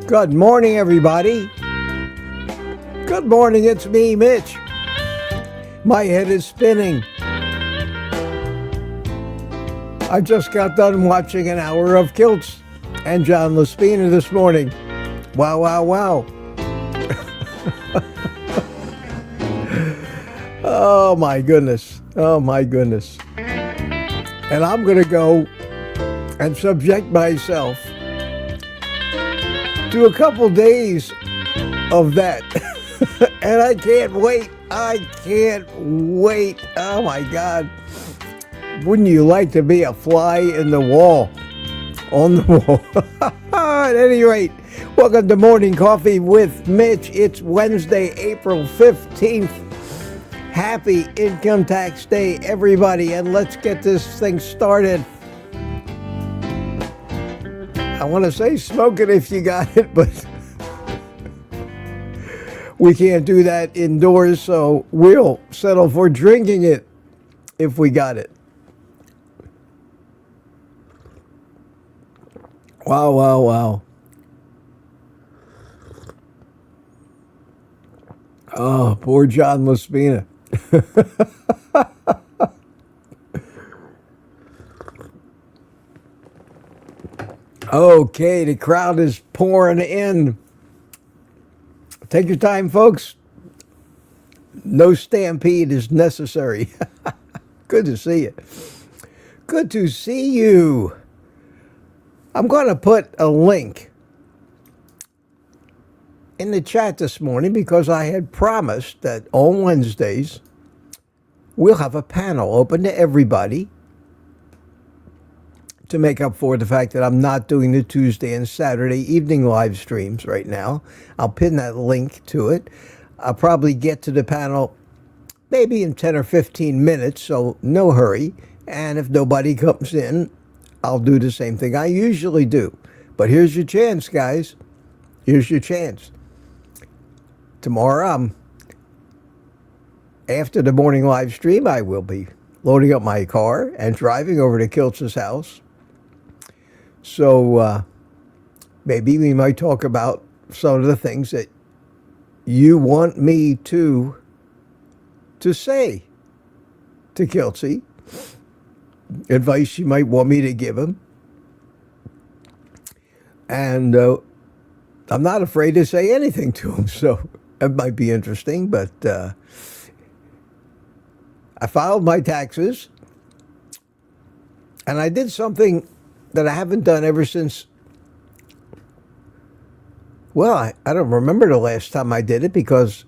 Good morning, everybody. Good morning, it's me, Mitch. My head is spinning. I just got done watching an hour of Kilts and John Laspina this morning. Wow, wow, wow. Oh, my goodness. Oh, my goodness. And I'm going to go and subject myself to a couple days of that. And I can't wait. I can't wait. Oh my God. Wouldn't you like to be a fly in the wall? On the wall. At any rate, welcome to Morning Coffee with Mitch. It's Wednesday, April 15th. Happy Income Tax Day, everybody. And let's get this thing started. I want to say smoke it if you got it, but we can't do that indoors, so we'll settle for drinking it if we got it. Wow, wow, wow. Oh, poor John Laspina. Okay, the crowd is pouring in. Take your time, folks. No stampede is necessary. Good to see you. Good to see you. I'm going to put a link in the chat this morning because I had promised that on Wednesdays we'll have a panel open to everybody to make up for the fact that I'm not doing the Tuesday and Saturday evening live streams right now. I'll pin that link to it. I'll probably get to the panel maybe in 10 or 15 minutes, so no hurry. And if nobody comes in, I'll do the same thing I usually do. But here's your chance, guys. Here's your chance. Tomorrow, after the morning live stream, I will be loading up my car and driving over to Kiltz's house. So maybe we might talk about some of the things that you want me to say to Kiltzy. Advice you might want me to give him. And I'm not afraid to say anything to him, so it might be interesting. But I filed my taxes, and I did something that I haven't done ever since, well, I don't remember the last time I did it, because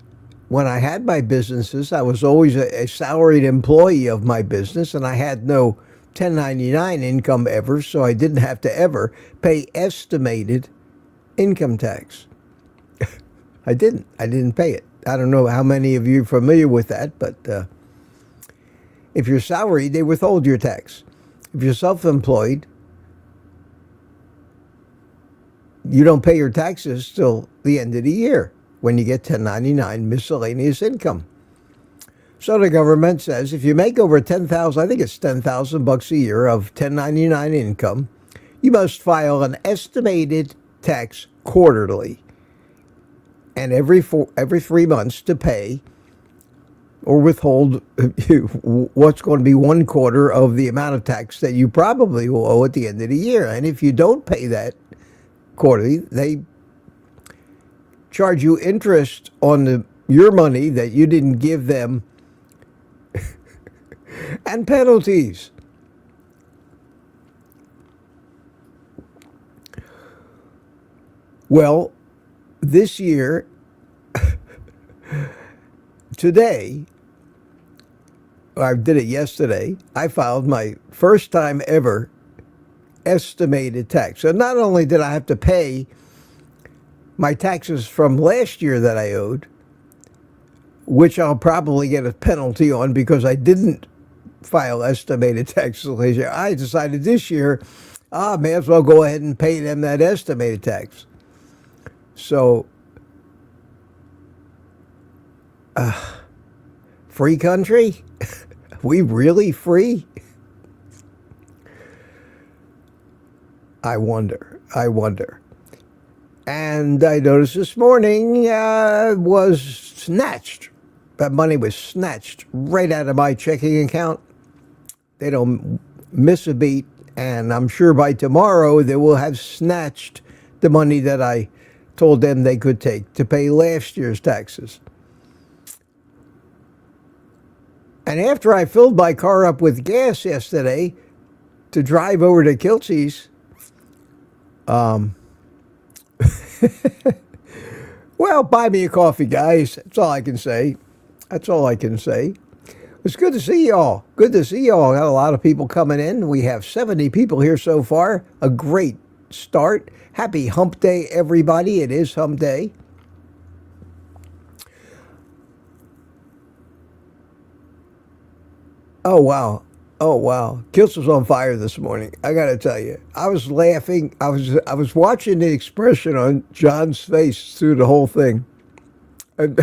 when I had my businesses, I was always a salaried employee of my business, and I had no 1099 income ever, so I didn't have to ever pay estimated income tax. I didn't pay it. I don't know how many of you are familiar with that, but if you're salaried, they withhold your tax. If you're self-employed, you don't pay your taxes till the end of the year when you get 1099 miscellaneous income. So the government says if you make over 10,000, I think it's 10,000 bucks a year of 1099 income, you must file an estimated tax quarterly, and every 3 months to pay or withhold what's going to be 1/4 of the amount of tax that you probably will owe at the end of the year. And if you don't pay that quarterly, they charge you interest on your money that you didn't give them and penalties. Well, this year today, I did it yesterday, I filed my first time ever estimated tax. So not only did I have to pay my taxes from last year that I owed, which I'll probably get a penalty on because I didn't file estimated taxes last year, I decided this year, may as well go ahead and pay them that estimated tax. So, free country? We really free? I wonder. And I noticed this morning was snatched. That money was snatched right out of my checking account. They don't miss a beat, and I'm sure by tomorrow they will have snatched the money that I told them they could take to pay last year's taxes. And after I filled my car up with gas yesterday to drive over to Kiltsy's, well, buy me a coffee, guys. That's all I can say. It's good to see y'all. Got a lot of people coming in. We have 70 people here so far. A great start. Happy hump day, everybody. It is hump day. Oh, wow. Kilts was on fire this morning. I got to tell you. I was laughing. I was watching the expression on John's face through the whole thing. And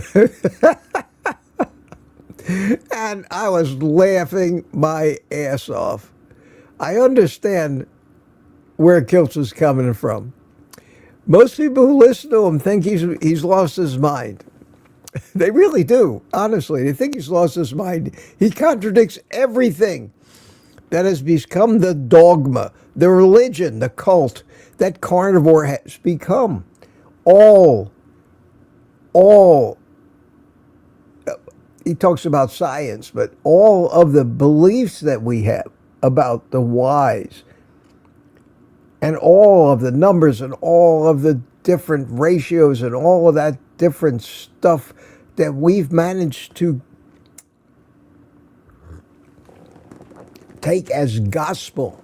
and I was laughing my ass off. I understand where Kilts is coming from. Most people who listen to him think he's lost his mind. They really do, honestly. They think he's lost his mind. He contradicts everything that has become the dogma, the religion, the cult that carnivore has become. All, he talks about science, but all of the beliefs that we have about the whys and all of the numbers and all of the different ratios and all of that different stuff that we've managed to take as gospel.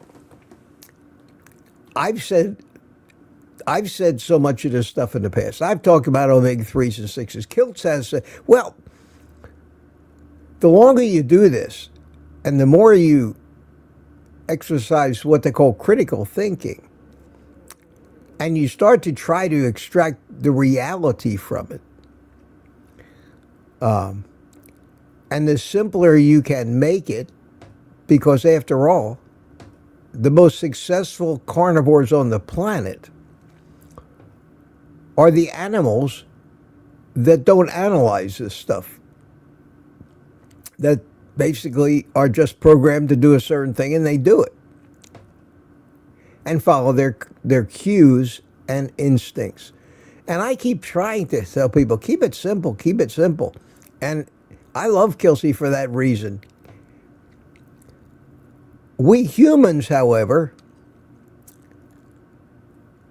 I've said so much of this stuff in the past. I've talked about omega-3s and 6s. Kilts has said, well, the longer you do this and the more you exercise what they call critical thinking, and you start to try to extract the reality from it, and the simpler you can make it, because after all, the most successful carnivores on the planet are the animals that don't analyze this stuff, that basically are just programmed to do a certain thing, and they do it and follow their cues and instincts. And I keep trying to tell people, keep it simple. And I love Kelsey for that reason. We humans, however,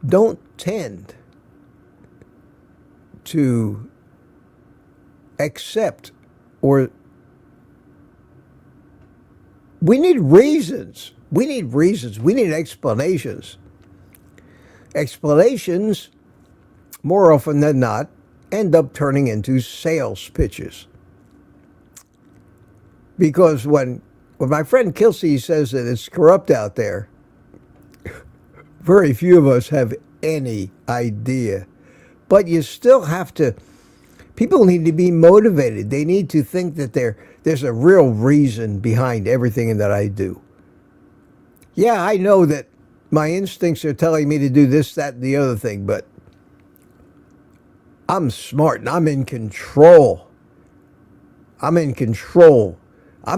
don't tend to accept, or we need reasons. We need explanations. Explanations, more often than not, end up turning into sales pitches. Because when my friend Kelsey says that it's corrupt out there, very few of us have any idea. But you still have to, people need to be motivated. They need to think that there's a real reason behind everything that I do. Yeah, I know that my instincts are telling me to do this, that, and the other thing, but I'm smart and I'm in control. I'm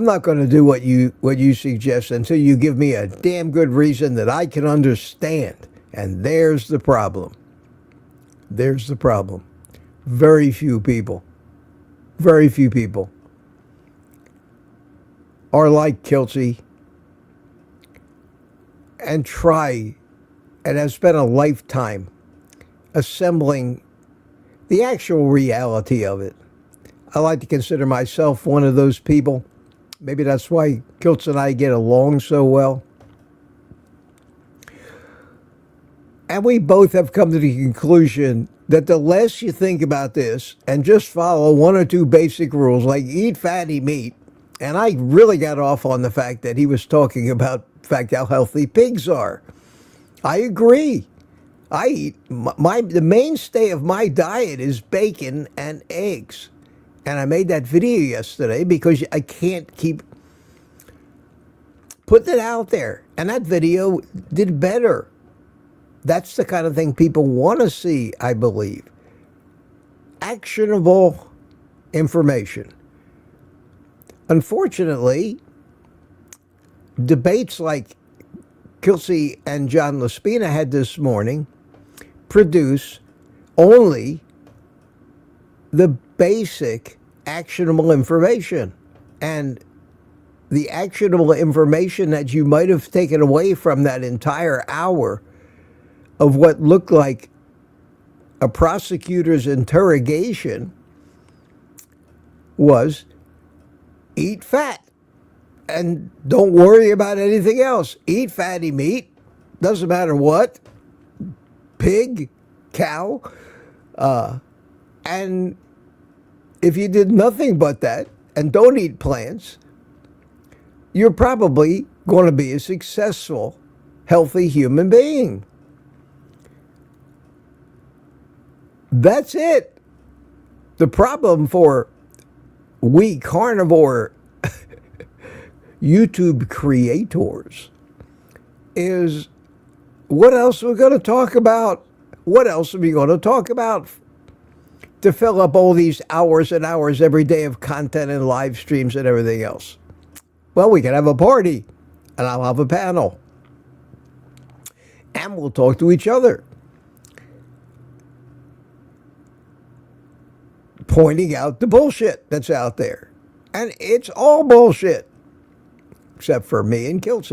not going to do what you suggest until you give me a damn good reason that I can understand. And there's the problem. Very few people are like Kelsey and try and have spent a lifetime assembling the actual reality of it. I like to consider myself one of those people. Maybe that's why Kiltz and I get along so well. And we both have come to the conclusion that the less you think about this and just follow one or two basic rules, like eat fatty meat. And I really got off on the fact that he was talking about the fact how healthy pigs are. I agree. I eat, the mainstay of my diet is bacon and eggs. And I made that video yesterday because I can't keep putting it out there. And that video did better. That's the kind of thing people want to see, I believe. Actionable information. Unfortunately, debates like Kiltz and John Laspina had this morning produce only the basic actionable information. And the actionable information that you might have taken away from that entire hour of what looked like a prosecutor's interrogation was eat fat and don't worry about anything else. Eat fatty meat, doesn't matter what, pig, cow, and if you did nothing but that and don't eat plants, you're probably going to be a successful, healthy human being. That's it. The problem for we carnivore YouTube creators is what else are we going to talk about? What else are we going to talk about to fill up all these hours and hours every day of content and live streams and everything else? Well, we can have a party and I'll have a panel and we'll talk to each other, pointing out the bullshit that's out there. And it's all bullshit, except for me and Kiltz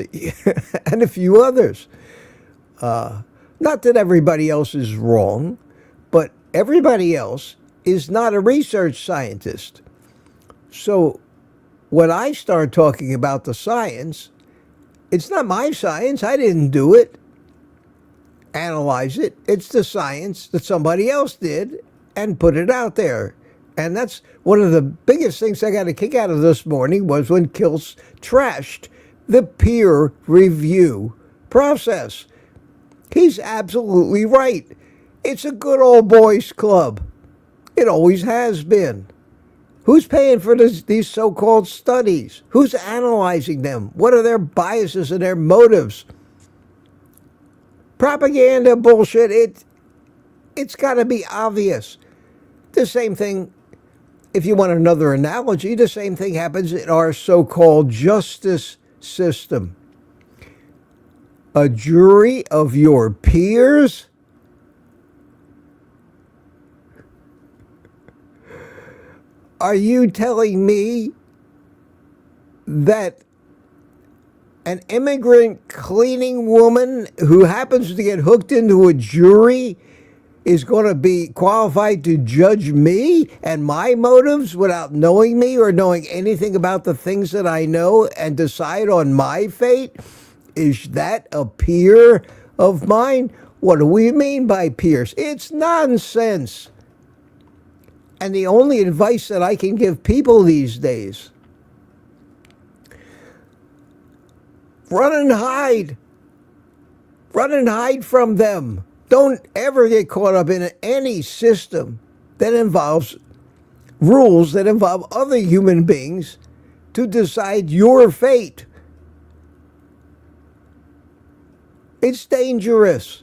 and a few others. Not that everybody else is wrong, but everybody else is not a research scientist. So when I start talking about the science, it's not my science. I didn't do it, analyze it. It's the science that somebody else did and put it out there. And that's one of the biggest things I got a kick out of this morning was when Kiltz trashed the peer review process. He's absolutely right. It's a good old boys club. It always has been. Who's paying for these so-called studies? Who's analyzing them? What are their biases and their motives? Propaganda bullshit. It's got to be obvious. The same thing, if you want another analogy, the same thing happens in our so-called justice system. A jury of your peers? Are you telling me that an immigrant cleaning woman who happens to get hooked into a jury is going to be qualified to judge me and my motives without knowing me or knowing anything about the things that I know and decide on my fate? Is that a peer of mine? What do we mean by peers? It's nonsense. And the only advice that I can give people these days, run and hide. Run and hide from them. Don't ever get caught up in any system that involves rules that involve other human beings to decide your fate. It's dangerous.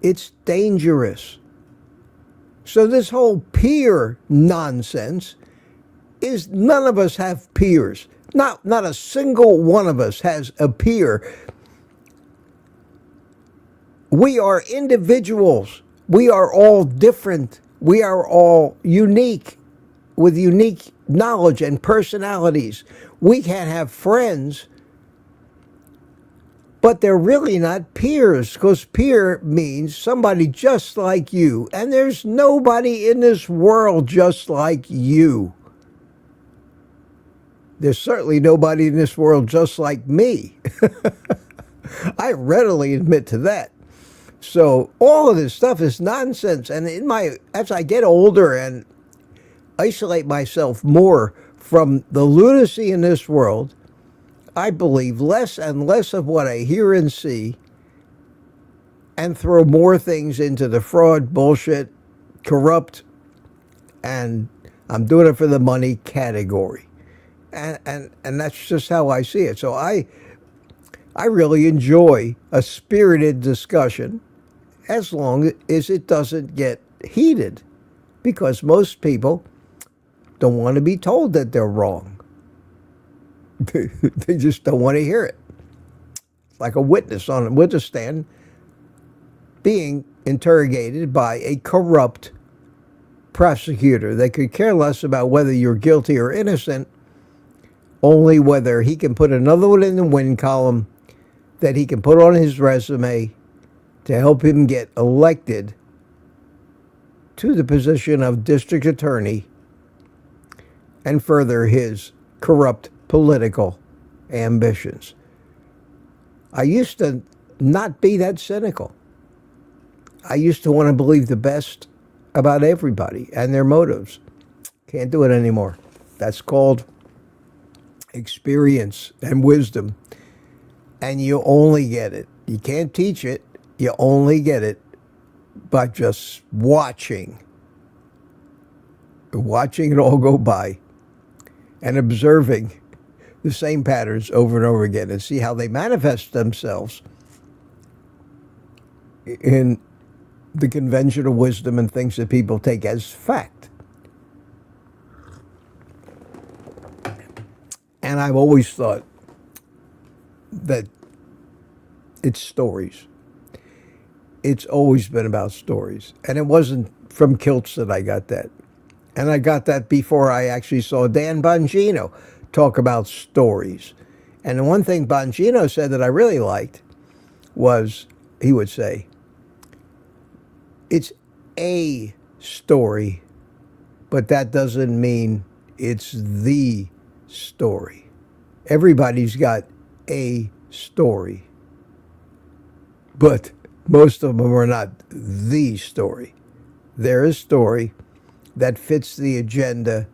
It's dangerous. So this whole peer nonsense is none of us have peers. Not a single one of us has a peer. We are individuals. We are all different. We are all unique with unique knowledge and personalities. We can have friends, but they're really not peers, because peer means somebody just like you. And there's nobody in this world just like you. There's certainly nobody in this world just like me. I readily admit to that. So all of this stuff is nonsense. And as I get older and isolate myself more from the lunacy in this world, I believe less and less of what I hear and see, and throw more things into the fraud, bullshit, corrupt, and I'm doing it for the money category. And that's just how I see it. So I really enjoy a spirited discussion as long as it doesn't get heated, because most people don't want to be told that they're wrong. They just don't want to hear it. It's like a witness on a witness stand being interrogated by a corrupt prosecutor. They could care less about whether you're guilty or innocent, only whether he can put another one in the win column that he can put on his resume to help him get elected to the position of district attorney and further his corrupt political ambitions. I used to not be that cynical. I used to want to believe the best about everybody and their motives. Can't do it anymore. That's called experience and wisdom. And you only get it. You can't teach it. You only get it by just watching it all go by and observing the same patterns over and over again and see how they manifest themselves in the conventional wisdom and things that people take as fact. And I've always thought that it's stories. It's always been about stories. And it wasn't from kilts that I got that. And I got that before I actually saw Dan Bongino talk about stories. And the one thing Bongino said that I really liked was, he would say, it's a story, but that doesn't mean it's the story. Everybody's got a story, but most of them are not the story. They're a story that fits the agenda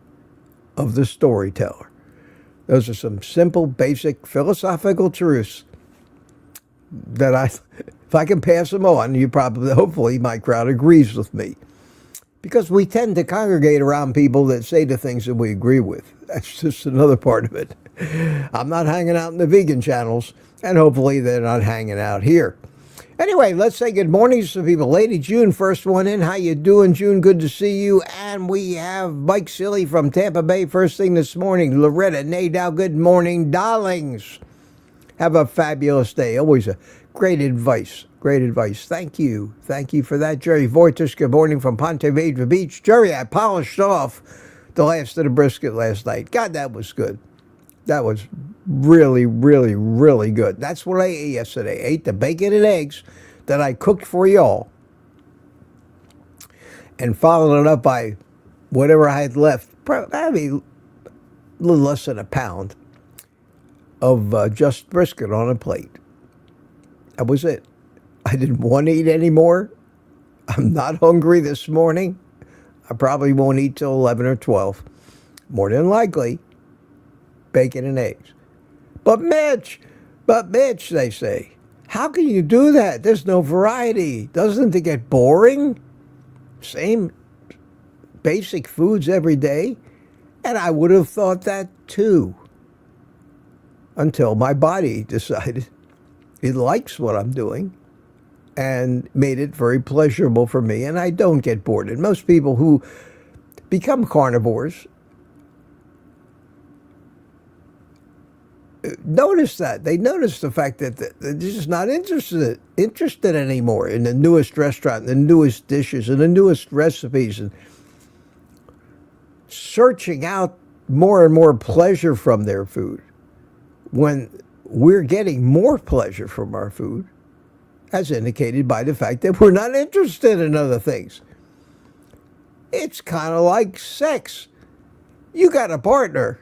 of the storyteller. Those are some simple, basic, philosophical truths that if I can pass them on, hopefully my crowd agrees with me. Because we tend to congregate around people that say the things that we agree with. That's just another part of it. I'm not hanging out in the vegan channels, and hopefully they're not hanging out here. Anyway, let's say good morning to some people. Lady June, first one in. How you doing, June? Good to see you. And we have Mike Silly from Tampa Bay first thing this morning. Loretta Nadow, good morning. Darlings, have a fabulous day. Always a great advice. Great advice. Thank you. Thank you for that. Jerry Vortis, good morning from Ponte Vedra Beach. Jerry, I polished off the last of the brisket last night. God, that was good. That was really, really, really good. That's what I ate yesterday. I ate the bacon and eggs that I cooked for y'all, and followed it up by whatever I had left, probably a little less than a pound of just brisket on a plate. That was it. I didn't want to eat anymore. I'm not hungry this morning. I probably won't eat till 11 or 12. More than likely, bacon and eggs. But Mitch, they say, how can you do that? There's no variety. Doesn't it get boring? Same basic foods every day? And I would have thought that too, until my body decided it likes what I'm doing and made it very pleasurable for me, and I don't get bored. And most people who become carnivores notice that. They notice the fact that they're just not interested anymore in the newest restaurant, the newest dishes, and the newest recipes, and searching out more and more pleasure from their food, when we're getting more pleasure from our food, as indicated by the fact that we're not interested in other things. It's kind of like sex. You got a partner,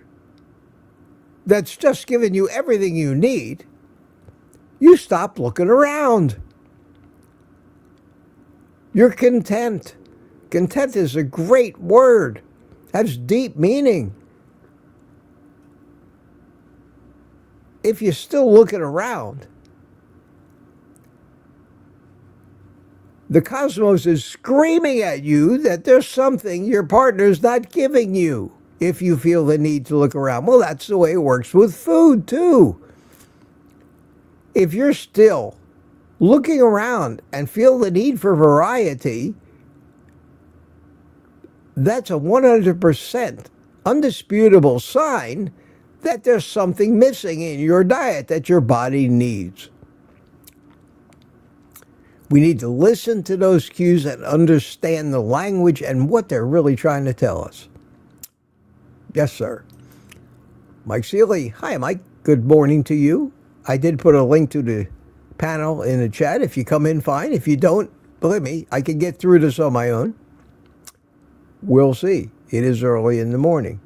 that's just giving you everything you need, you stop looking around. You're content. Content is a great word. Has deep meaning. If you're still looking around, the cosmos is screaming at you that there's something your partner's not giving you if you feel the need to look around. Well, that's the way it works with food, too. If you're still looking around and feel the need for variety, that's a 100% undisputable sign that there's something missing in your diet that your body needs. We need to listen to those cues and understand the language and what they're really trying to tell us. Yes, sir. Mike Seeley. Hi, Mike. Good morning to you. I did put a link to the panel in the chat. If you come in, fine. If you don't, believe me, I can get through this on my own. We'll see. It is early in the morning.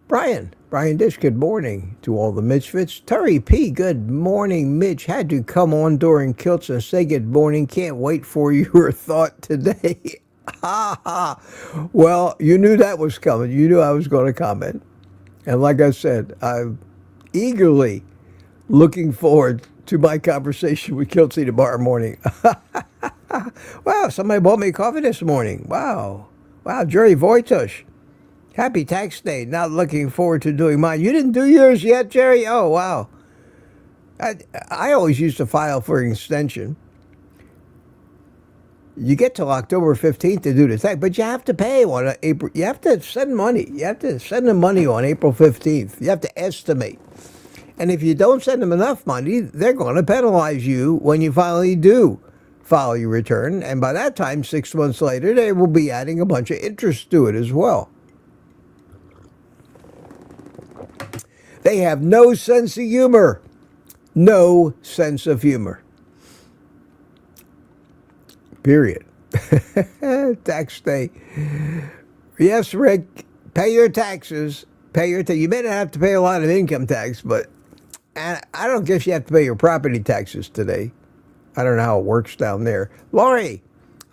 Brian Dish, good morning to all the Misfits. Terry P, good morning. Mitch, had to come on during Kilts and say good morning. Can't wait for your thought today. Ha ha. Well, you knew that was coming. You knew I was going to comment. And like I said, I'm eagerly looking forward to my conversation with Kiltsy tomorrow morning. Wow, somebody bought me coffee this morning. Wow, Jerry Voitush. Happy tax day. Not looking forward to doing mine. You didn't do yours yet, Jerry? Oh, wow. I always used to file for an extension. You get till October 15th to do the tax, but you have to pay on April. You have to send money. You have to send them money on April 15th. You have to estimate. And if you don't send them enough money, they're going to penalize you when you finally do file your return. And by that time, 6 months later, they will be adding a bunch of interest to it as well. They have no sense of humor. No sense of humor. Period. Tax day. Yes, Rick, pay your taxes. You may not have to pay a lot of income tax, but and I don't guess you have to pay your property taxes today. I don't know how it works down there. Laurie.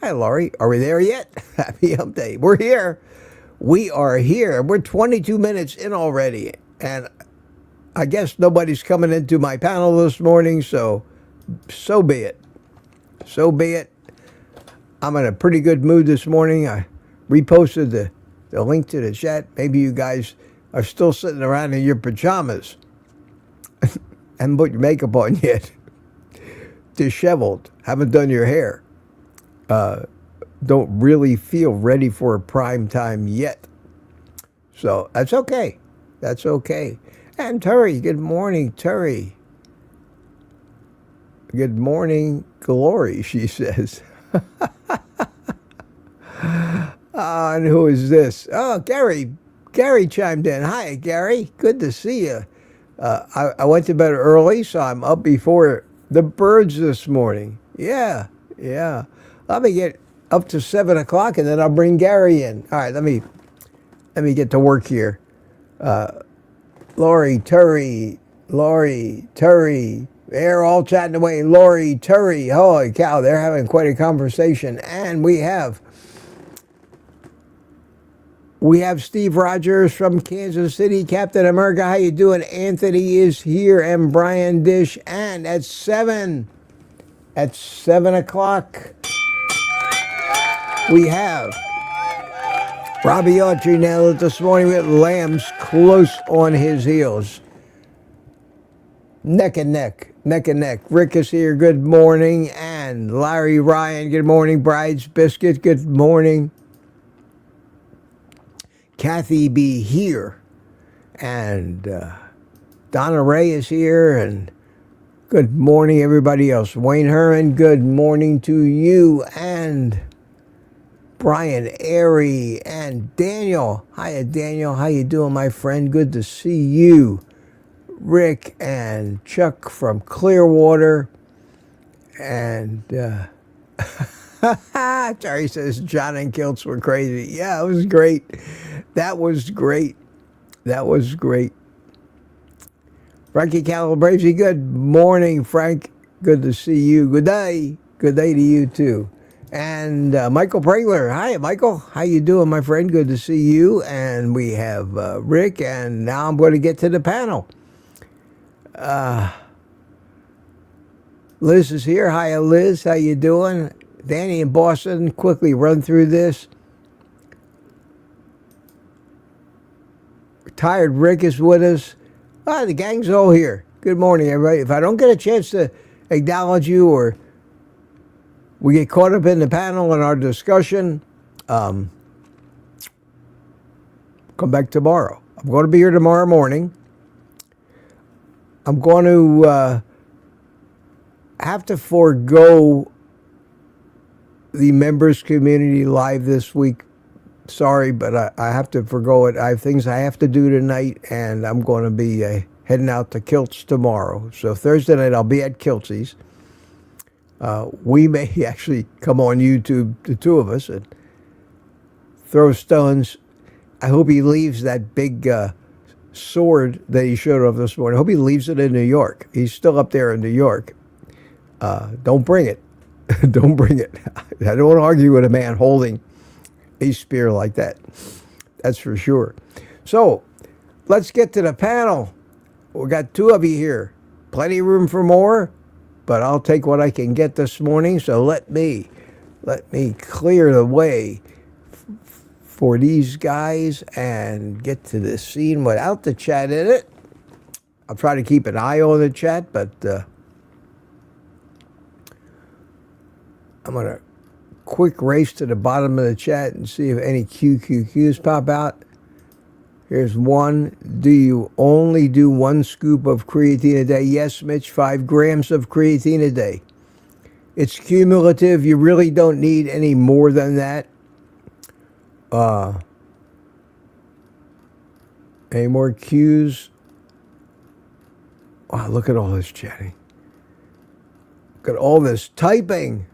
Hi, Laurie. Are we there yet? Happy hump day. We're here. We are here. We're 22 minutes in already. And I guess nobody's coming into my panel this morning, so be it. So be it. I'm in a pretty good mood this morning. I reposted the link to the chat. Maybe you guys are still sitting around in your pajamas. Haven't put your makeup on yet. Disheveled. Haven't done your hair. Don't really feel ready for a prime time yet. So that's okay. That's okay. And Terry, good morning, Terry. Good morning, Glory, she says. And who is this? Oh, Gary. Gary chimed in. Hi, Gary. Good to see you. I went to bed early, so I'm up before the birds this morning. Yeah. Let me get up to 7 o'clock, and then I'll bring Gary in. All right, let me get to work here. Lori, Terry, they're all chatting away. Lori, Terry, holy cow, they're having quite a conversation. And we have Steve Rogers from Kansas City, Captain America. How you doing? Anthony is here, and Brian Dish. And at 7 o'clock, we have Robbie Autry nailed it this morning with Lambs close on his heels. Neck and neck. Rick is here, good morning. And Larry Ryan, good morning. Bride's Biscuit, good morning. Kathy B. here. And Donna Ray is here. And good morning, everybody else. Wayne Herman, good morning to you. And Brian Airy and Daniel. Hiya, Daniel. How you doing, my friend? Good to see you. Rick and Chuck from Clearwater. And Terry says John and Kilts were crazy. Yeah, it was great. That was great. That was great. Frankie Calabrese, good morning, Frank. Good to see you. Good day. Good day to you, too. And Michael Pregler. Hi, Michael. How you doing, my friend? Good to see you. And we have Rick, and now I'm going to get to the panel. Liz is here. Hi, Liz. How you doing? Danny in Boston, quickly run through this. Retired Rick is with us. The gang's all here. Good morning, everybody. If I don't get a chance to acknowledge you or we get caught up in the panel and our discussion, come back tomorrow. I'm going to be here tomorrow morning. I'm going to have to forego the members community live this week. Sorry, but I have to forego it. I have things I have to do tonight, and I'm going to be heading out to Kilts tomorrow. So Thursday night I'll be at Kiltsy's. We may actually come on YouTube, the two of us, and throw stones. I hope he leaves that big sword that he showed off this morning. I hope he leaves it in New York. He's still up there in New York. Don't bring it. Don't bring it. I don't want to argue with a man holding a spear like that. That's for sure. So let's get to the panel. We got two of you here. Plenty of room for more, but I'll take what I can get this morning. So let me clear the way for these guys and get to the scene without the chat in it. I'll try to keep an eye on the chat, but I'm going to quick race to the bottom of the chat and see if any QQQs pop out. Here's one. Do you only do 1 scoop of creatine a day? Yes, Mitch, 5 grams of creatine a day. It's cumulative. You really don't need any more than that. Any more cues? Wow, look at all this chatting. Look at all this typing.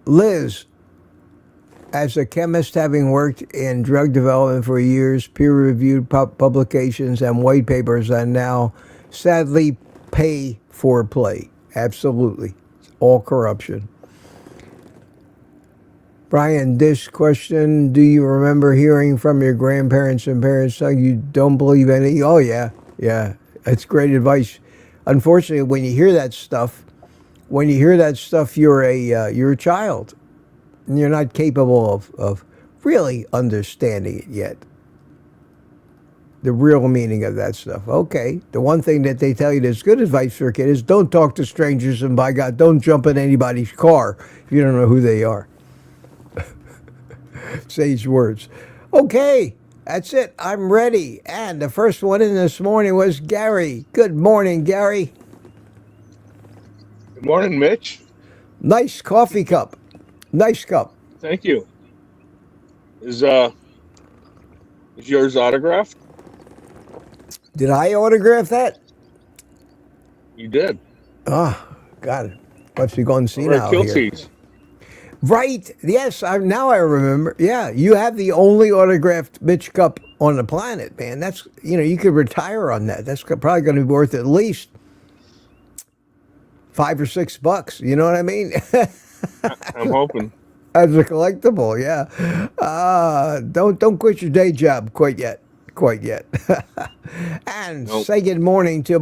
Liz, as a chemist having worked in drug development for years, peer-reviewed publications and white papers, and now sadly pay for play. Absolutely. It's all corruption. Brian Dish question, do you remember hearing from your grandparents and parents saying you don't believe any? Oh, yeah. Yeah. That's great advice. Unfortunately, when you hear that stuff, you're a child. And you're not capable of really understanding it yet. The real meaning of that stuff. Okay, the one thing that they tell you that's good advice for a kid is don't talk to strangers, and by God, don't jump in anybody's car if you don't know who they are. Sage words. Okay, that's it. I'm ready. And the first one in this morning was Gary. Good morning, Gary. Good morning, Mitch. Nice coffee cup. Nice cup. Thank you. Is yours autographed? Did I autograph that? You did. Oh, got it. Must be going senile here. Right. Yes. Now I remember. Yeah. You have the only autographed Mitch cup on the planet, man. That's, you could retire on that. That's probably going to be worth at least $5 or $6. You know what I mean? I'm hoping. As a collectible, yeah. Don't quit your day job quite yet. And nope. Say good morning to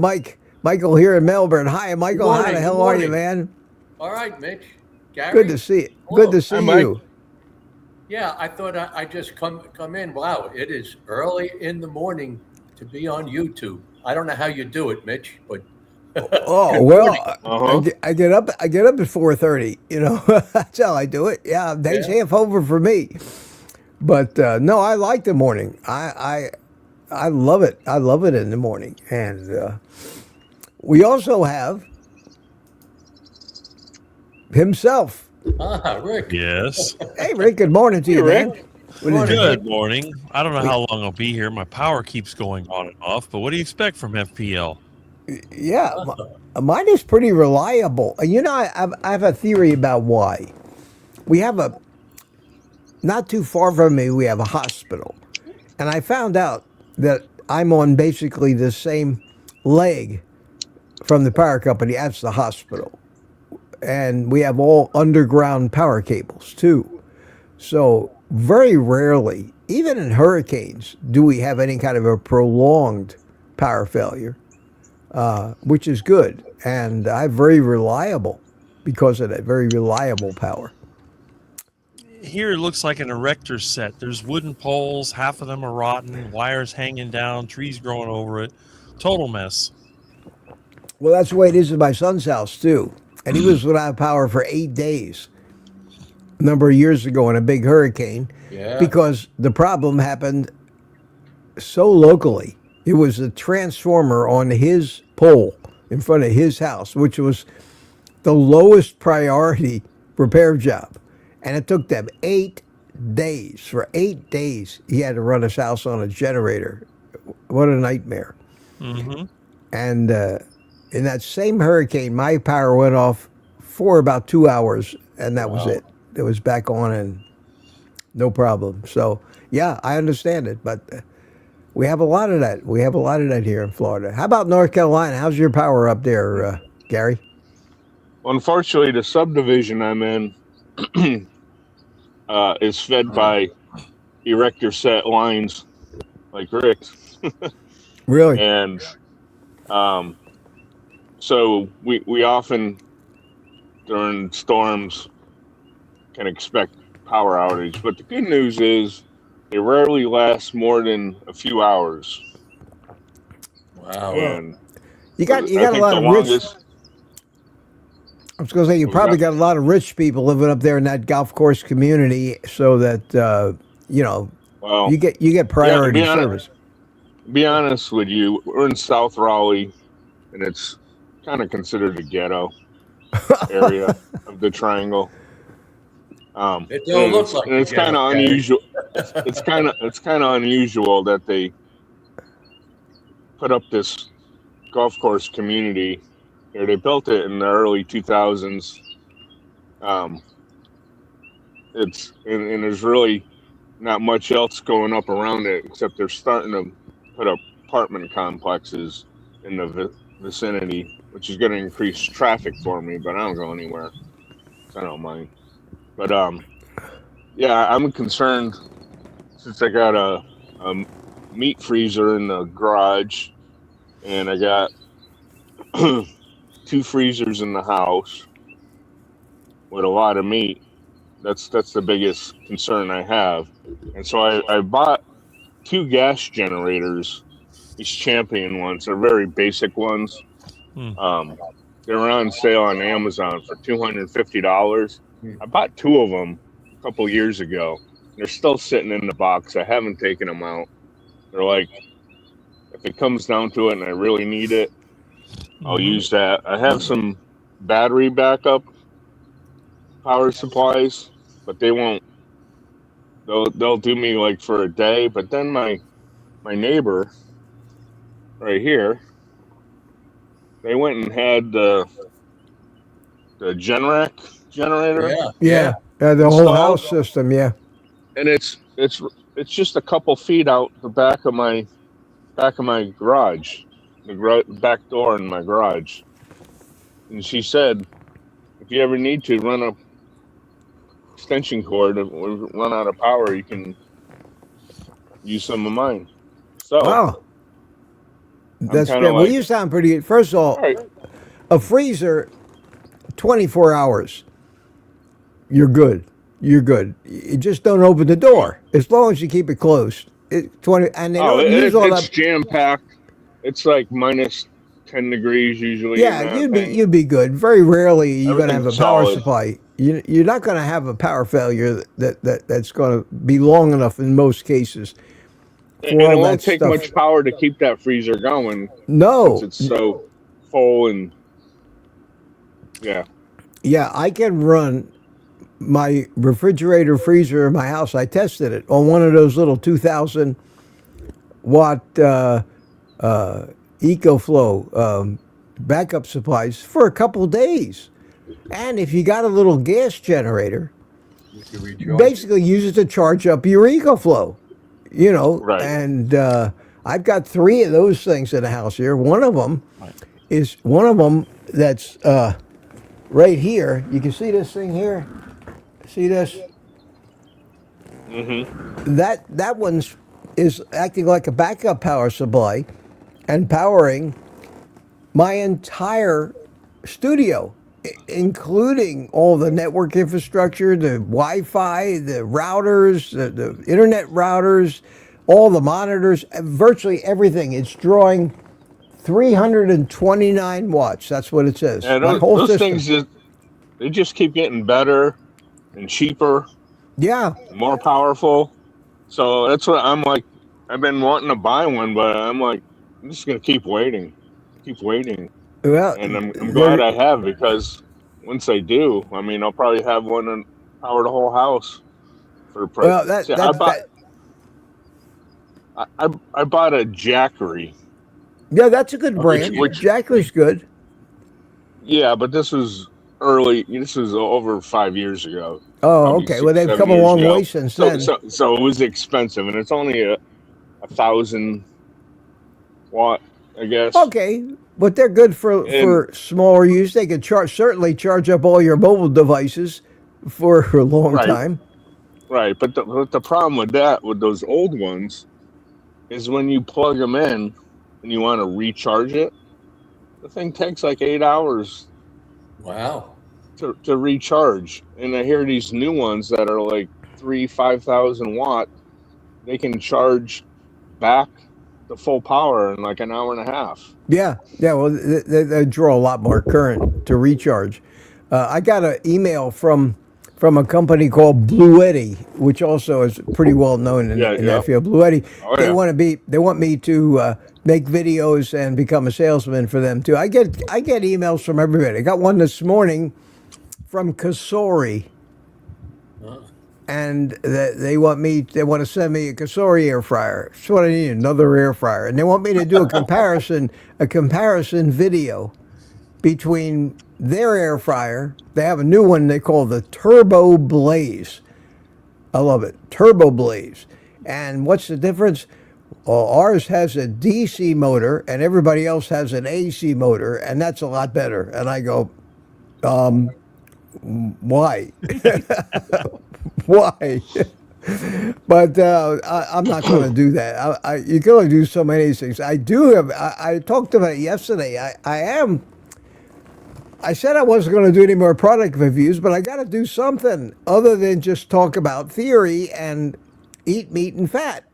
Michael here in Melbourne. Hi, Michael. How the hell are you, man? All right, Mitch. Gary? Good to see you. Hello. Good to see you. Yeah, I thought I'd just come in. Wow, it is early in the morning to be on YouTube. I don't know how you do it, Mitch, but oh well, I get up at 4:30. That's how I do it. Yeah, day's half over for me. But no, I like the morning. I love it. I love it in the morning. And we also have himself. Rick. Yes. Hey, Rick. Good morning to you, Rick. Man. Good morning. I don't know how long I'll be here. My power keeps going on and off. But what do you expect from FPL? Yeah, mine is pretty reliable. I have a theory about why. We have not too far from me, we have a hospital. And I found out that I'm on basically the same leg from the power company as the hospital. And we have all underground power cables too. So very rarely, even in hurricanes, do we have any kind of a prolonged power failure, which is good. And I'm very reliable because of that, very reliable power. Here it looks like an erector set. There's wooden poles, half of them are rotten, wires hanging down, trees growing over it. Total mess. Well, that's the way it is at my son's house too. And he was without power for 8 days a number of years ago in a big hurricane. Yeah. Because the problem happened so locally. It was a transformer on his pole in front of his house, which was the lowest priority repair job. And it took them 8 days. For 8 days, he had to run his house on a generator. What a nightmare. Mm-hmm. And in that same hurricane, my power went off for about 2 hours, and that was it. It was back on and no problem. So, yeah, I understand it, but we have a lot of that. We have a lot of that here in Florida. How about North Carolina? How's your power up there, Gary? Unfortunately, the subdivision I'm in is fed by erector set lines like Rick's. Really? And so we often, during storms, can expect power outage. But the good news is they rarely last more than a few hours. Wow. And You got I a think lot the of rich. longest- I was going to say you probably got a lot of rich people living up there in that golf course community, so that well, you get priority service. be honest with you, we're in South Raleigh, and it's kind of considered a ghetto area of the Triangle. It don't look like and it's kind of unusual. It's kind of unusual that they put up this golf course community here. They built it in the early 2000s. And there's really not much else going up around it, except they're starting to put up apartment complexes in the vicinity, which is going to increase traffic for me, but I don't go anywhere. I don't mind. But yeah, I'm concerned since I got a meat freezer in the garage, and I got 2 freezers in the house with a lot of meat. That's the biggest concern I have. And so I bought 2 gas generators, these Champion ones. They're very basic ones. They were on sale on Amazon for $250. I bought 2 of them a couple years ago. They're still sitting in the box. I haven't taken them out. They're like, if it comes down to it and I really need it, I'll use that. I have some battery backup power supplies, but they won't. They'll do me like for a day. But then my neighbor right here, they went and had the Generac generator. Yeah, the whole house system. Yeah, and it's just a couple feet out the back of my garage, the back door in my garage. And she said, if you ever need to run a extension cord, run out of power, you can use some of mine. So wow, that's kinda great. Well, like- you sound pretty good. First of all, all right. a freezer, 24 hours, you're good. You're good. You just don't open the door as long as you keep it closed. And they don't use all it's that. jam packed. It's like minus 10 degrees usually. Yeah, in that thing. you'd be good. Very rarely you're going to have a Everything's power solid. supply. You're not going to have a power failure that's going to be long enough in most cases. And all it that won't take stuff. much power to keep that freezer going. No. Since it's so full and yeah. Yeah, I can run my refrigerator freezer in my house. I tested it on one of those little 2,000 watt EcoFlow backup supplies for a couple days. And if you got a little gas generator, You can recharge. basically use it to charge up your EcoFlow. you know, Right. and I've got 3 of those things in the house here. One of them that's right here. You can see this thing here. See this? Mm-hmm. That one's is acting like a backup power supply and powering my entire studio, including all the network infrastructure, the Wi-Fi, the routers, the internet routers, all the monitors, virtually everything. It's drawing 329 watts. That's what it says. Yeah, My whole those system. things they just keep getting better and cheaper, Yeah. and more powerful. So that's what I'm like. I've been wanting to buy one, but I'm like, I'm just gonna keep waiting, Well, and I'm glad I have, because once I do, I mean, I'll probably have one and power the whole house for a price. well, See, I bought a Jackery. yeah, that's a good brand. which- Jackery's good. Yeah, but this was early. This was over 5 years ago. Oh, Probably okay. 6, Well, they've 7 come a years long ago. way since So, then. so it was expensive, and it's only a 1,000-watt, I guess. Okay, but they're good for smaller use. They could certainly charge up all your mobile devices for a long Right. time. Right, but the problem with those old ones, is when you plug them in and you want to recharge it, the thing takes like 8 hours Wow. to recharge. And I hear these new ones that are like 5,000 watt, they can charge back the full power in like an hour and a half. Yeah. Well, they draw a lot more current to recharge. I got an email from a company called Bluetti, which also is pretty well known in that field. Bluetti. Oh, They yeah. want me to make videos and become a salesman for them too. I get emails from everybody. I got one this morning from Kasori, and they want to send me a Kasori air fryer. That's what I need, another air fryer, and they want me to do a comparison video between their air fryer. They have a new one they call the Turbo Blaze. I love it, Turbo Blaze. And what's the difference? Well, ours has a DC motor, and everybody else has an AC motor, and that's a lot better. And I go, why? Why? But I'm not going to do that. You can only do so many of these things. I talked about it yesterday. I said I wasn't going to do any more product reviews, but I got to do something other than just talk about theory and eat meat and fat.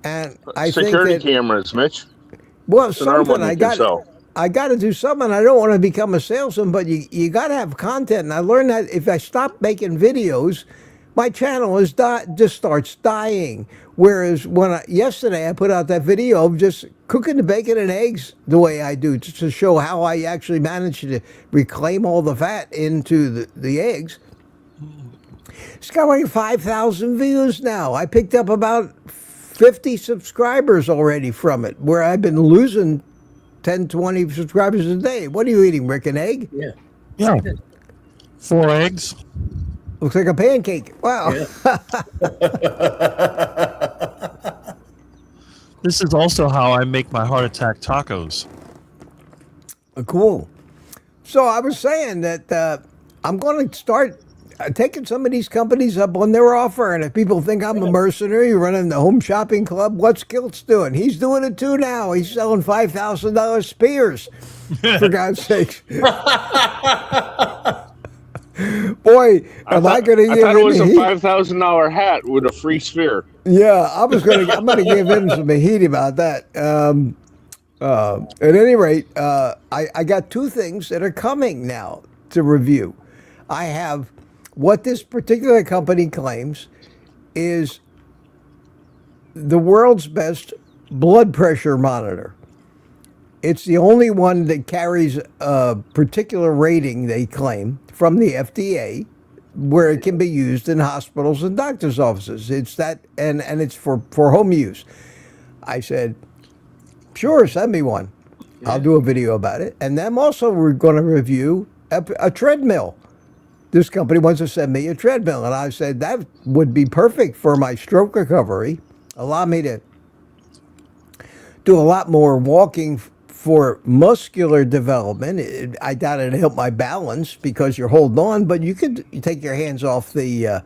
And I Security think that, cameras, Mitch. well, It's another something one you can sell. I got to do something. I don't want to become a salesman, but you got to have content. And I learned that if I stop making videos, my channel just starts dying. Whereas yesterday I put out that video of just cooking the bacon and eggs the way I do, just to show how I actually managed to reclaim all the fat into the eggs. It's got like 5,000 views now. I picked up about 50 subscribers already from it, where I've been losing 10, 20 subscribers a day. What are you eating, Rick? An egg? Yeah. Yeah. 4 eggs. Looks like a pancake. Wow. Yeah. This is also how I make my heart attack tacos. Cool. So I was saying that I'm going to start taking some of these companies up on their offer. And if people think I'm a mercenary running the home shopping club, what's Kilt's doing? He's doing it too now. He's selling $5,000 spears, for God's sakes. Boy, am I going to give him? I thought it was a $5,000 hat with a free sphere. Yeah, I'm going to give him some heat about that. At any rate, I got 2 things that are coming now to review. I have what this particular company claims is the world's best blood pressure monitor. It's the only one that carries a particular rating, they claim, from the FDA, where it can be used in hospitals and doctors' offices. It's that, and it's for home use. I said, sure, send me one. Yeah. I'll do a video about it. And then also we're going to review a treadmill. This company wants to send me a treadmill. And I said, that would be perfect for my stroke recovery. allow me to do a lot more walking for muscular development. I doubt it'd help my balance because you're holding on, but you could take your hands off the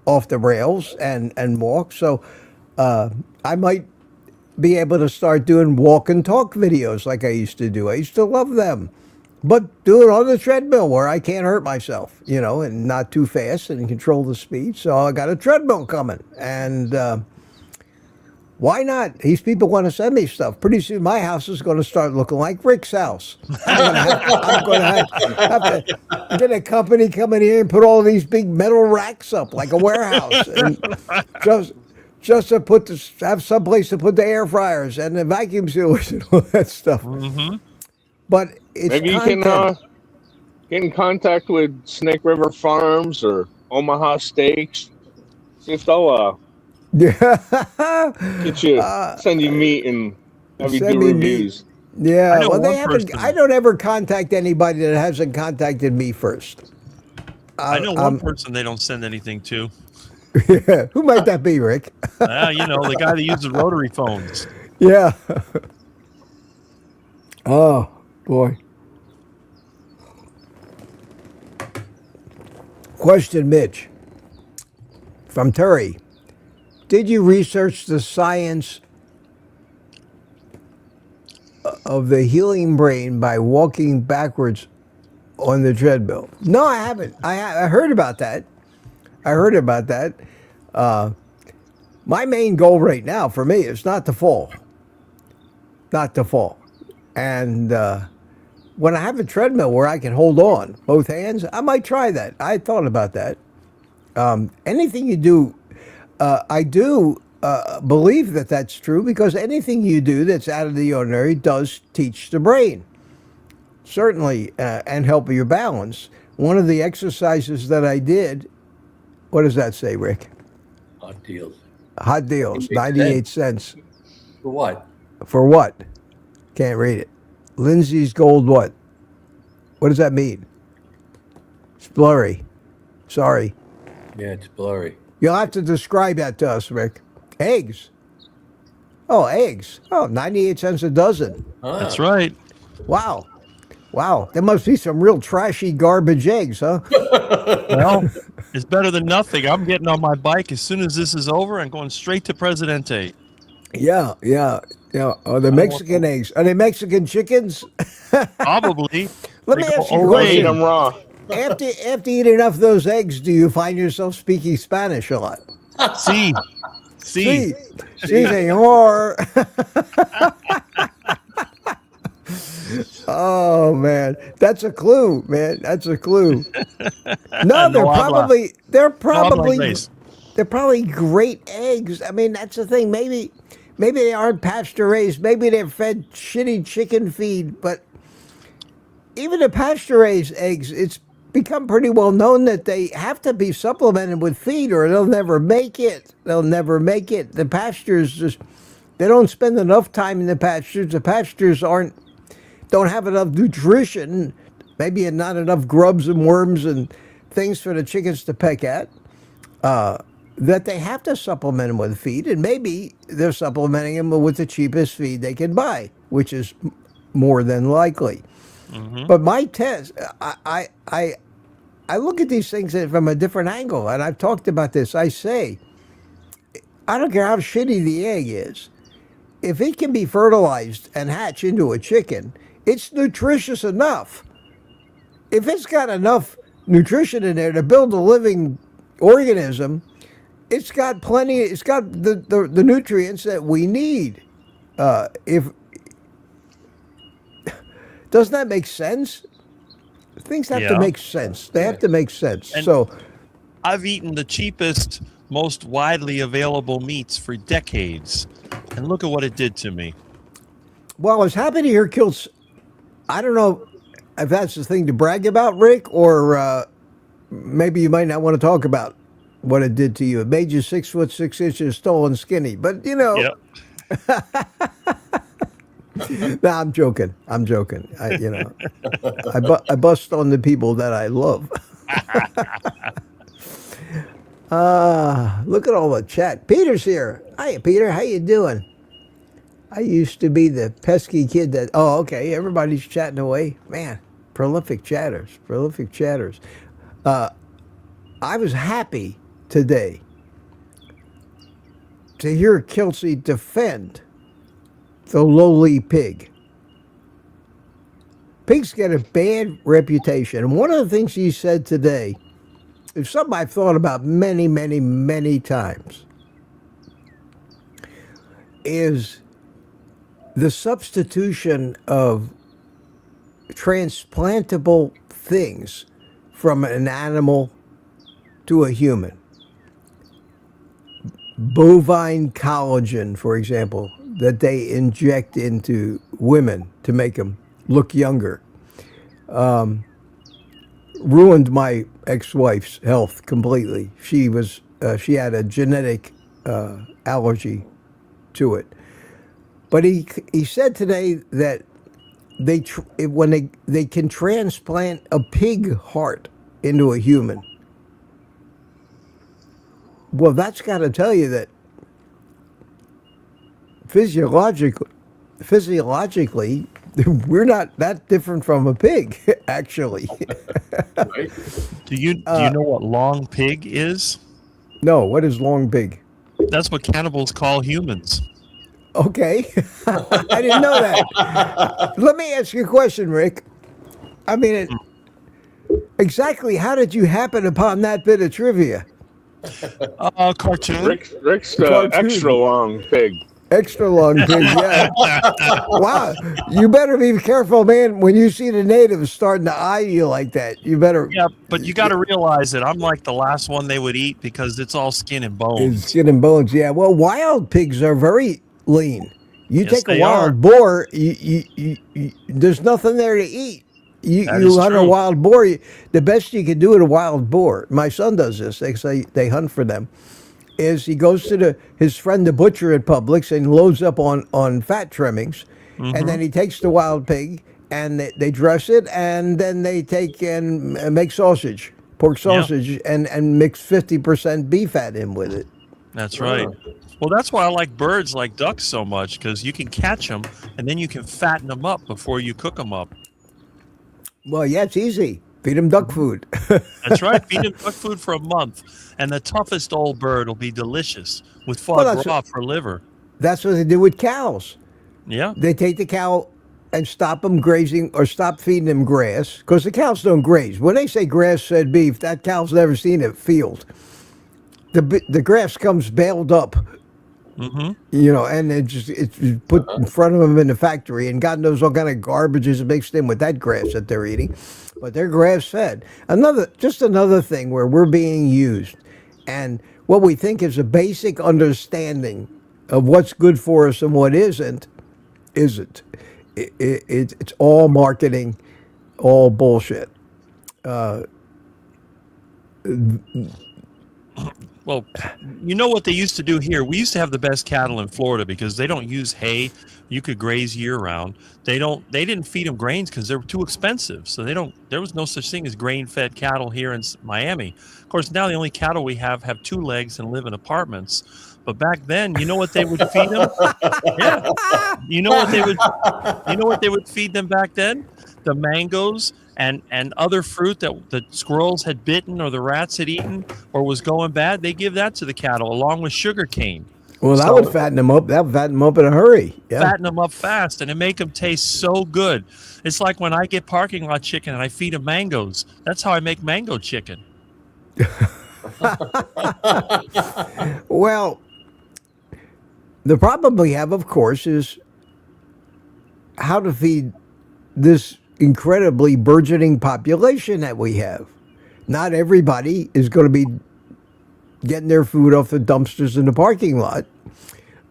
rails and walk. So I might be able to start doing walk and talk videos like I used to do. I used to love them. But do it on the treadmill where I can't hurt myself, and not too fast and control the speed. So I got a treadmill coming. And why not? These people want to send me stuff. Pretty soon my house is going to start looking like Rick's house. I'm going to have to get a company coming here and put all these big metal racks up like a warehouse. And just to have some place to put the air fryers and the vacuum sealers and all that stuff. Mm-hmm. But it's Maybe you can get in contact with Snake River Farms or Omaha Steaks. See if they'll get you, send you meat and have you do reviews. Yeah, well, they haven't. I don't ever contact anybody that hasn't contacted me first. I know one person they don't send anything to. Yeah, who might that be, Rick? The guy that uses rotary phones. Yeah. Oh boy. Question, Mitch, from Terry. Did you research the science of the healing brain by walking backwards on the treadmill? No, I haven't. I heard about that. My main goal right now for me is not to fall. And when I have a treadmill where I can hold on both hands, I might try that. I thought about that. Anything you do, I do believe that that's true, because anything you do that's out of the ordinary does teach the brain, certainly, and help your balance. One of the exercises that I did, what does that say, Rick? Hot deals. Hot deals, 98 cents. For what? For what? Can't read it. Lindsay's Gold what? What does that mean? It's blurry. Sorry. Yeah, it's blurry. You'll have to describe that to us, Rick. Eggs. Oh, eggs. Oh, 98 cents a dozen. That's right. Wow. There must be some real trashy garbage eggs, huh? Well, it's better than nothing. I'm getting on my bike as soon as this is over and going straight to Presidente. Yeah. Are they Mexican eggs? Are they Mexican chickens? Probably. Let me ask you a Eat question. them raw. After you eat enough of those eggs, do you find yourself speaking Spanish a lot? See, Sí, señor. Oh man, that's a clue, man. That's a clue. No, they're probably great eggs. I mean, that's the thing. Maybe they aren't pasture raised. Maybe they're fed shitty chicken feed. But even the pasture raised eggs, it's become pretty well known that they have to be supplemented with feed, or they'll never make it. The pastures they don't spend enough time in the pastures. The pastures don't have enough nutrition, maybe not enough grubs and worms and things for the chickens to peck at, that they have to supplement them with feed. And maybe they're supplementing them with the cheapest feed they can buy, which is more than likely. Mm-hmm. But my test, I look at these things from a different angle, and I've talked about this. I say, I don't care how shitty the egg is. If it can be fertilized and hatch into a chicken, it's nutritious enough. If it's got enough nutrition in there to build a living organism, it's got plenty. It's got the nutrients that we need. Doesn't that make sense? Things have to make sense. They have to make sense. And so, I've eaten the cheapest, most widely available meats for decades, and look at what it did to me. Well, I was happy to hear Kills. I don't know if that's the thing to brag about, Rick, or maybe you might not want to talk about what it did to you. It made you 6 foot 6 inches tall and skinny, but you know. Yep. No, I'm joking. I bust on the people that I love. Look at all the chat. Peter's here. Hi, Peter. How you doing? I used to be the pesky kid that. Oh, okay. Everybody's chatting away. Man, prolific chatters. Prolific chatters. I was happy today to hear Kelsey defend the lowly pig. Pigs get a bad reputation. And one of the things he said today is something I've thought about many, many, many times, is the substitution of transplantable things from an animal to a human. Bovine collagen, for example, that they inject into women to make them look younger, ruined my ex-wife's health completely. She had a genetic allergy to it. But he said today that when they can transplant a pig heart into a human. Well, that's got to tell you that physiologically, we're not that different from a pig, actually. Right? Do you know what long pig is? No, what is long pig? That's what cannibals call humans. Okay, I didn't know that. Let me ask you a question, Rick. I mean, exactly how did you happen upon that bit of trivia? Cartoon. Rick's the Cartoon. extra long pig. Extra long pig, yeah. Wow, you better be careful, man. When you see the natives starting to eye you like that, you better. Yeah, but you got to realize that I'm like the last one they would eat because it's all skin and bones. Skin and bones, yeah. Well, wild pigs are very lean. You Yes, take a they wild are. boar, there's nothing there to eat. That You is hunt a true. wild boar. The best you can do with a wild boar. My son does this. They say they hunt for them. Is he goes to his friend the butcher at Publix and loads up on fat trimmings, and then he takes the wild pig and they dress it, and then they take and make sausage, pork sausage, and mix 50% beef fat in with it. That's right. Well, that's why I like birds like ducks so much, because you can catch them and then you can fatten them up before you cook them up. Well, yeah, it's easy. Feed them duck food. That's right. Feed them duck food for a month, and the toughest old bird will be delicious with foie Well, gras for liver. That's what they do with cows. Yeah. They take the cow and stop them grazing or stop feeding them grass, because the cows don't graze. When they say grass-fed beef, that cow's never seen a field. The grass comes baled up, and it's put in front of them in the factory, and God knows all kind of garbage is mixed in with that grass that they're eating. But they're grass-fed. Another thing where we're being used, and what we think is a basic understanding of what's good for us and what isn't. It's all marketing, all bullshit. Well, you know what they used to do here? We used to have the best cattle in Florida because they don't use hay. You could graze year round. They didn't feed them grains because they were too expensive. So there was no such thing as grain-fed cattle here in Miami. Of course, now the only cattle we have 2 legs and live in apartments. But back then, you know what they would feed them? Yeah. You know what they would feed them back then? The mangoes and other fruit that the squirrels had bitten or the rats had eaten or was going bad. They give that to the cattle along with sugar cane. Well, that would fatten them up. That would fatten them up in a hurry. Yeah. Fatten them up fast, and it make them taste so good. It's like when I get parking lot chicken and I feed them mangoes. That's how I make mango chicken. Well, the problem we have, of course, is how to feed this incredibly burgeoning population that we have. Not everybody is going to be getting their food off the dumpsters in the parking lot.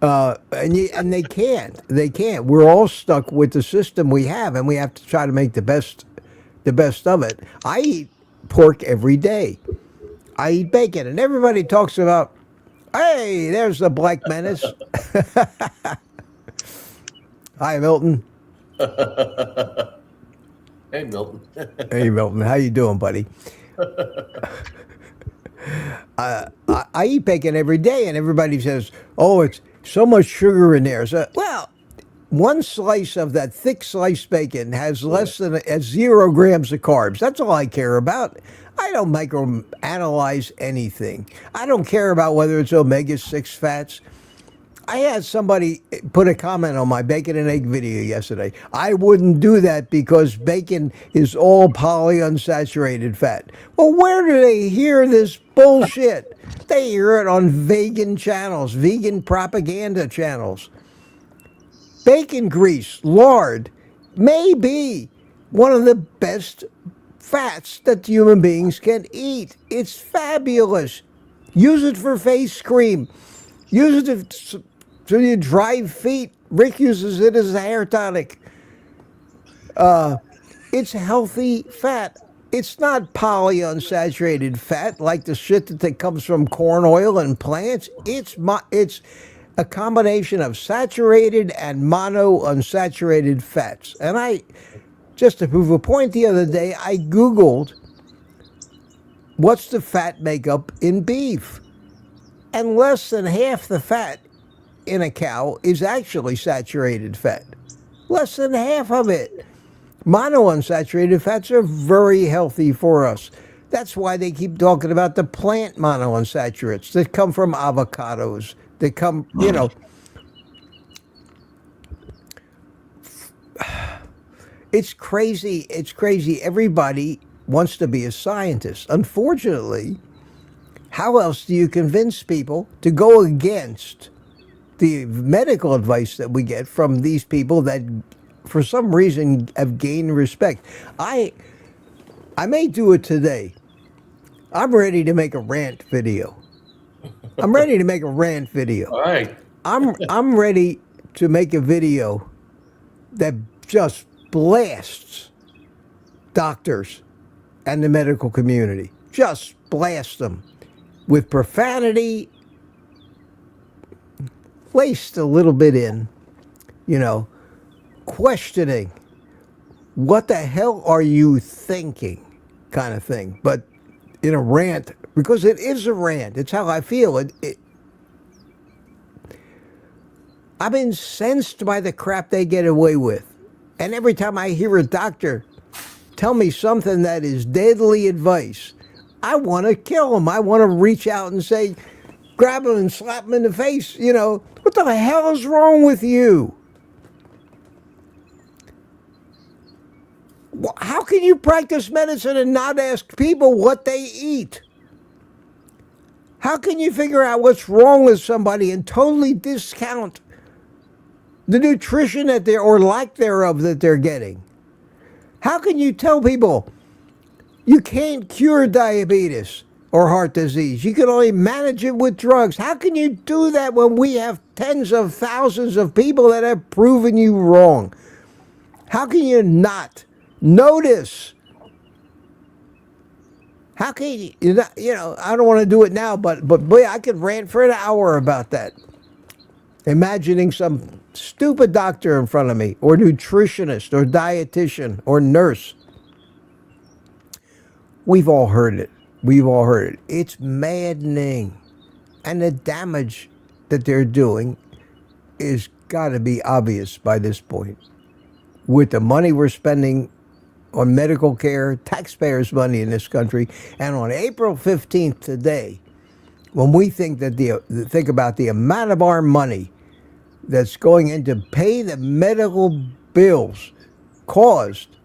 And they can't. They can't. We're all stuck with the system we have, and we have to try to make the best of it. I eat pork every day. I eat bacon, and everybody talks about, hey, there's the Black Menace. Hi, Milton. Hey, Milton. Hey, Milton. How you doing, buddy? I eat bacon every day, and everybody says, "Oh, it's so much sugar in there." So, well, one slice of that thick sliced bacon has less than 0 grams of carbs. That's all I care about. I don't microanalyze anything. I don't care about whether it's omega-6 fats. I had somebody put a comment on my bacon and egg video yesterday. I wouldn't do that because bacon is all polyunsaturated fat. Well, where do they hear this bullshit? They hear it on vegan channels, vegan propaganda channels. Bacon grease, lard, may be one of the best fats that human beings can eat. It's fabulous. Use it for face cream. Use it so you dry feet. Rick uses it as a hair tonic. It's healthy fat. It's not polyunsaturated fat like the shit that comes from corn oil and plants. It's a combination of saturated and monounsaturated fats. And just to prove a point the other day, I Googled what's the fat makeup in beef. And less than half the fat in a cow is actually saturated fat. Less than half of it. Monounsaturated fats are very healthy for us. That's why they keep talking about the plant monounsaturates that come from avocados, that come, it's crazy. It's crazy. Everybody wants to be a scientist. Unfortunately, how else do you convince people to go against the medical advice that we get from these people that for some reason have gained respect? I may do it today. I'm ready to make a rant video. I'm ready to make a rant video. All right. I'm ready to make a video that just blasts doctors and the medical community. Just blast them with profanity laced a little bit in, questioning what the hell are you thinking kind of thing. But in a rant, because it is a rant, it's how I feel. I'm incensed by the crap they get away with. And every time I hear a doctor tell me something that is deadly advice, I want to kill him. I want to reach out and say, grab him and slap him in the face. What the hell is wrong with you? How can you practice medicine and not ask people what they eat? How can you figure out what's wrong with somebody and totally discount the nutrition or lack thereof that they're getting? How can you tell people you can't cure diabetes or heart disease? You can only manage it with drugs. How can you do that when we have tens of thousands of people that have proven you wrong? How can you not notice? How can you not, I don't want to do it now, but boy, I could rant for an hour about that. Imagining some stupid doctor in front of me, or nutritionist, or dietitian, or nurse. We've all heard it. We've all heard it. It's maddening. And the damage that they're doing is got to be obvious by this point. With the money we're spending on medical care, taxpayers' money in this country, and on April 15th today, when we think about the amount of our money that's going in to pay the medical bills caused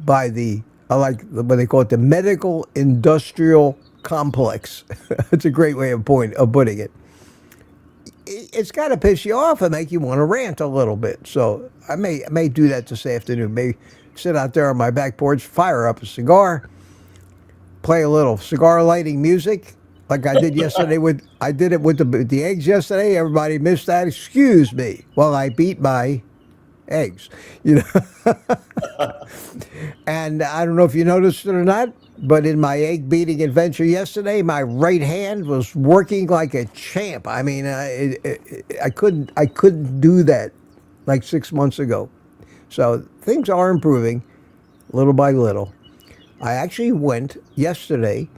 by I like what they call it, the medical industrial complex. It's a great way of putting it. It's got to piss you off and make you want to rant a little bit. So I may do that this afternoon. May sit out there on my back porch, fire up a cigar, play a little cigar lighting music, like I did yesterday I did it with the eggs yesterday. Everybody missed that. Excuse me while I beat my eggs, And I don't know if you noticed it or not, but in my egg beating adventure yesterday, my right hand was working like a champ. I mean, I couldn't do that like 6 months ago. So things are improving little by little. I actually went yesterday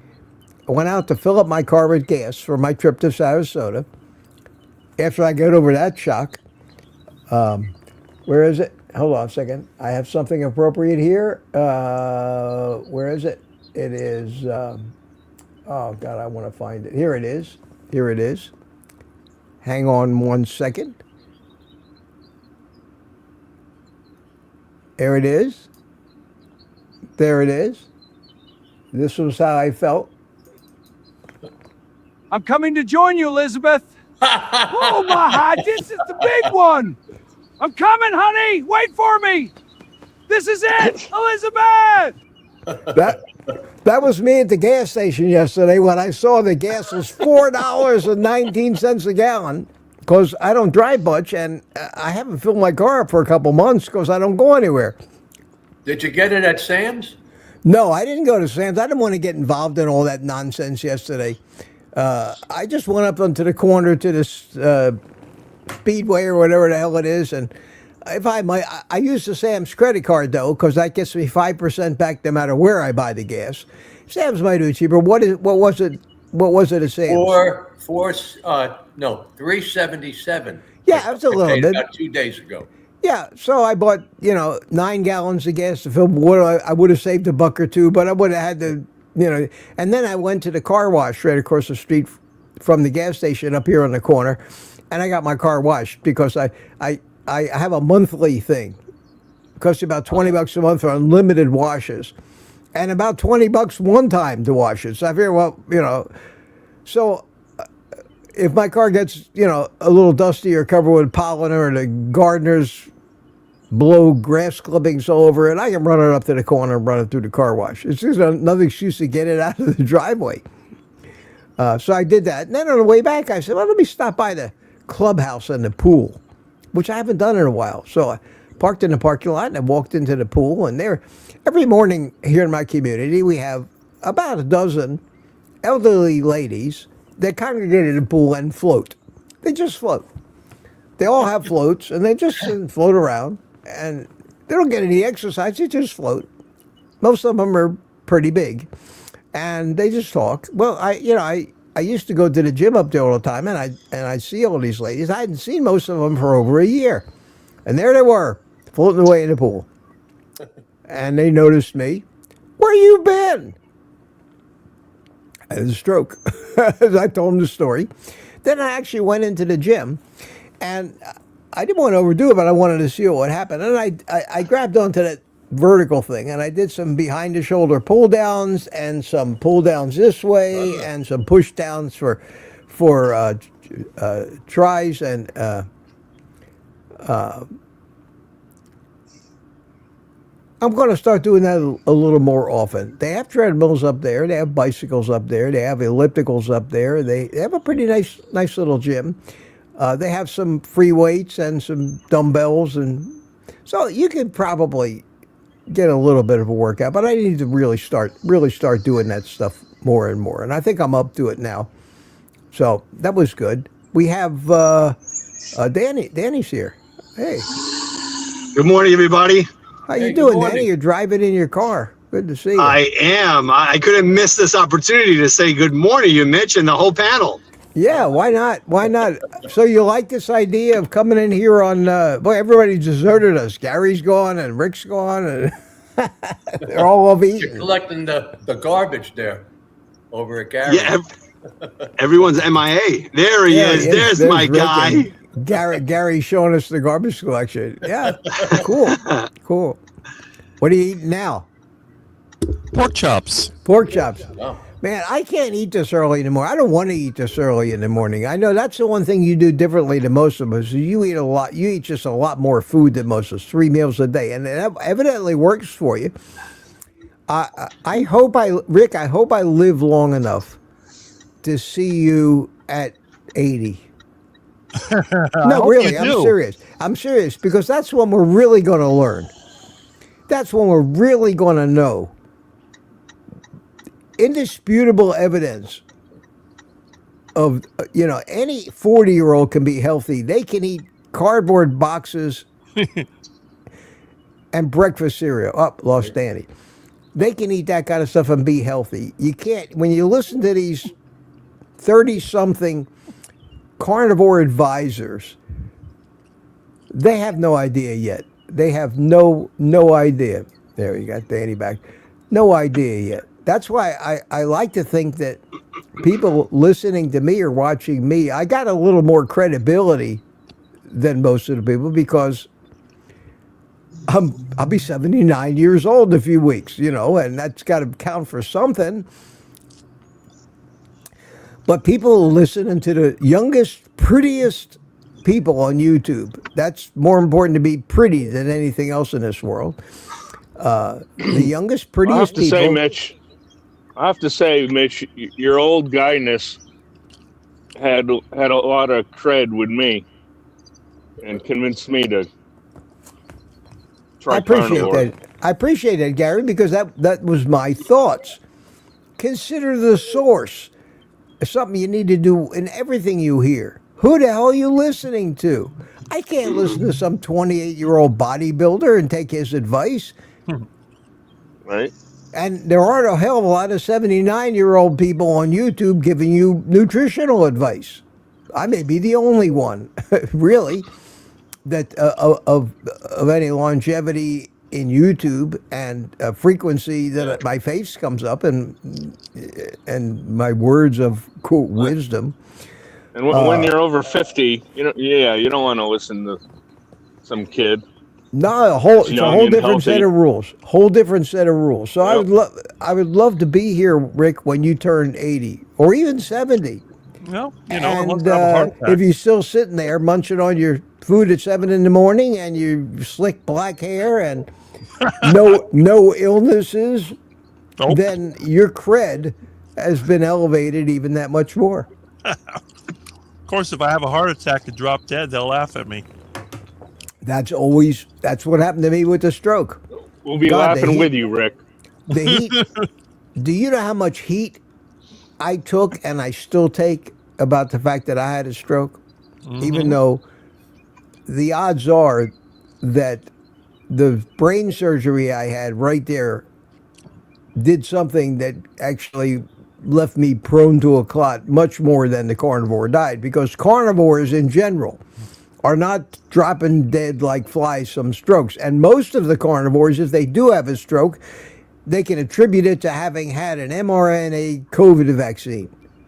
I went out to fill up my car with gas for my trip to Sarasota. After I get over that shock, where is it? Hold on a second. I have something appropriate here. Where is it? It is, oh God, I want to find it. Here it is. Here it is. Hang on 1 second. There it is. There it is. This was how I felt. I'm coming to join you, Elizabeth. Oh my God, this is the big one. I'm coming, honey. Wait for me. This is it, Elizabeth. That was me at the gas station yesterday when I saw the gas was $4.19 a gallon, because I don't drive much and I haven't filled my car up for a couple months because I don't go anywhere. Did you get it at Sam's? No, I didn't go to Sam's. I didn't want to get involved in all that nonsense yesterday. I just went up onto the corner to this Speedway or whatever the hell it is, and if I use the Sam's credit card though, because that gets me 5% back no matter where I buy the gas. Sam's might do cheaper. What was it at Sam's? $3.77. Yeah, it was a little bit. About 2 days ago. Yeah, so I bought 9 gallons of gas to fill. I would have saved $1 or $2, but I would have had to And then I went to the car wash right across the street from the gas station up here on the corner, and I got my car washed because I have a monthly thing. It costs about $20 a month for unlimited washes, and about $20 one time to wash it. So I figure, well, so if my car gets a little dusty or covered with pollen or the gardeners blow grass clippings all over it, I can run it up to the corner and run it through the car wash. It's just another excuse to get it out of the driveway. So I did that. And then on the way back, I said, well, let me stop by the clubhouse and the pool, which I haven't done in a while. So I parked in the parking lot and I walked into the pool. And there, every morning here in my community, we have about a dozen elderly ladies that congregate in the pool and float. They just float. They all have floats, and they just float around. And they don't get any exercise. They just float. Most of them are pretty big, and they just talk. Well, I used to go to the gym up there all the time, and I see all these ladies. I hadn't seen most of them for over a year, and there they were, floating away in the pool. And they noticed me. Where you been? I had a stroke. As I told them the story. Then I actually went into the gym, and I didn't want to overdo it, but I wanted to see what happened. And I grabbed onto that vertical thing, and I did some behind the shoulder pull downs and some pull downs this way and some push downs for tries and I'm going to start doing that a little more often. They have treadmills up there. They have bicycles up there. They have ellipticals up there. They have a pretty nice little gym. They have some free weights and some dumbbells, and so you could probably get a little bit of a workout. But I need to really start doing that stuff more and more. And I think I'm up to it now. So that was good. We have Danny. Danny's here. Hey. Good morning, everybody. How you doing, Danny? You're driving in your car. Good to see you. I am. I couldn't miss this opportunity to say good morning, you, Mitch, and the whole panel. Yeah, why not? Why not? So you like this idea of coming in here on, boy, everybody deserted us. Gary's gone and Rick's gone, and they're all overeating. You're collecting the garbage there over at Gary. Yeah, everyone's MIA. There he is. There's my Rick guy. Gary's showing us the garbage collection. Yeah, cool, cool. What are you eating now? Pork chops. Pork chops. Oh. Man, I can't eat this early in the morning. I don't want to eat this early in the morning. I know that's the one thing you do differently than most of us. You eat a lot. You eat just a lot more food than most of us, 3 meals a day, and it evidently works for you. I hope Rick, I hope I live long enough to see you at 80. No, really, I'm serious. I'm serious, because that's when we're really going to learn. That's when we're really going to know. Indisputable evidence of, any 40-year-old can be healthy. They can eat cardboard boxes and breakfast cereal. Oh, lost Danny. they can eat that kind of stuff and be healthy. You can't, when you listen to these 30-something carnivore advisors, they have no idea yet. They have no idea. There, you got Danny back. No idea yet. That's why I like to think that people listening to me or watching me, I got a little more credibility than most of the people because I'll be 79 years old in a few weeks, and that's got to count for something. But people listening to the youngest, prettiest people on YouTube. That's more important to be pretty than anything else in this world. The youngest, prettiest people. I have to say, Mitch, your old guyness had a lot of cred with me and convinced me to try Carnivore. That. I appreciate that, Gary, because that was my thoughts. Consider the source. It's something you need to do in everything you hear. Who the hell are you listening to? I can't listen to some 28-year-old bodybuilder and take his advice. Right. And there aren't a hell of a lot of 79-year-old people on YouTube giving you nutritional advice. I may be the only one, really, that of any longevity in YouTube and frequency that my face comes up and my words of quote wisdom. And when you're over 50, you don't want to listen to some kid. No, it's a whole different set of rules. So yep. I would love to be here, Rick, when you turn 80 or even 70. Well, and if you're still sitting there munching on your food at 7 in the morning and you slick black hair and no illnesses, then your cred has been elevated even that much more. Of course, if I have a heart attack and drop dead, they'll laugh at me. That's what happened to me with the stroke. We'll be laughing with you, Rick. The heat. Do you know how much heat I took and I still take about the fact that I had a stroke? Mm-hmm. Even though the odds are that the brain surgery I had right there did something that actually left me prone to a clot much more than the carnivore diet, because carnivores in general are not dropping dead like flies from strokes. And most of the carnivores, if they do have a stroke, they can attribute it to having had an mRNA COVID vaccine.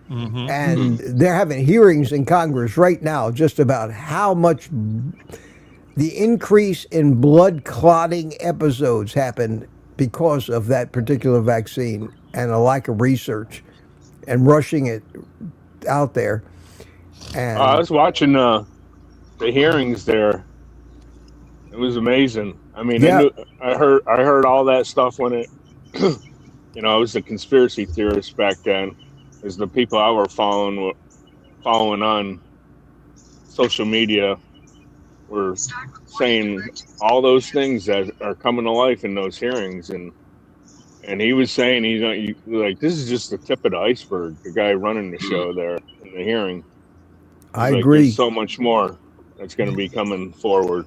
Mm-hmm. And they're having hearings in Congress right now just about how much the increase in blood clotting episodes happened because of that particular vaccine and a lack of research and rushing it out there. And I was watching the hearings there. It was amazing. I mean, yeah. I heard all that stuff when it, I was a conspiracy theorist back then. Is the people I were following on social media were saying all those things that are coming to life in those hearings, and he was saying this is just the tip of the iceberg. The guy running the show there in the hearing. I agree. There's so much more that's going to be coming forward.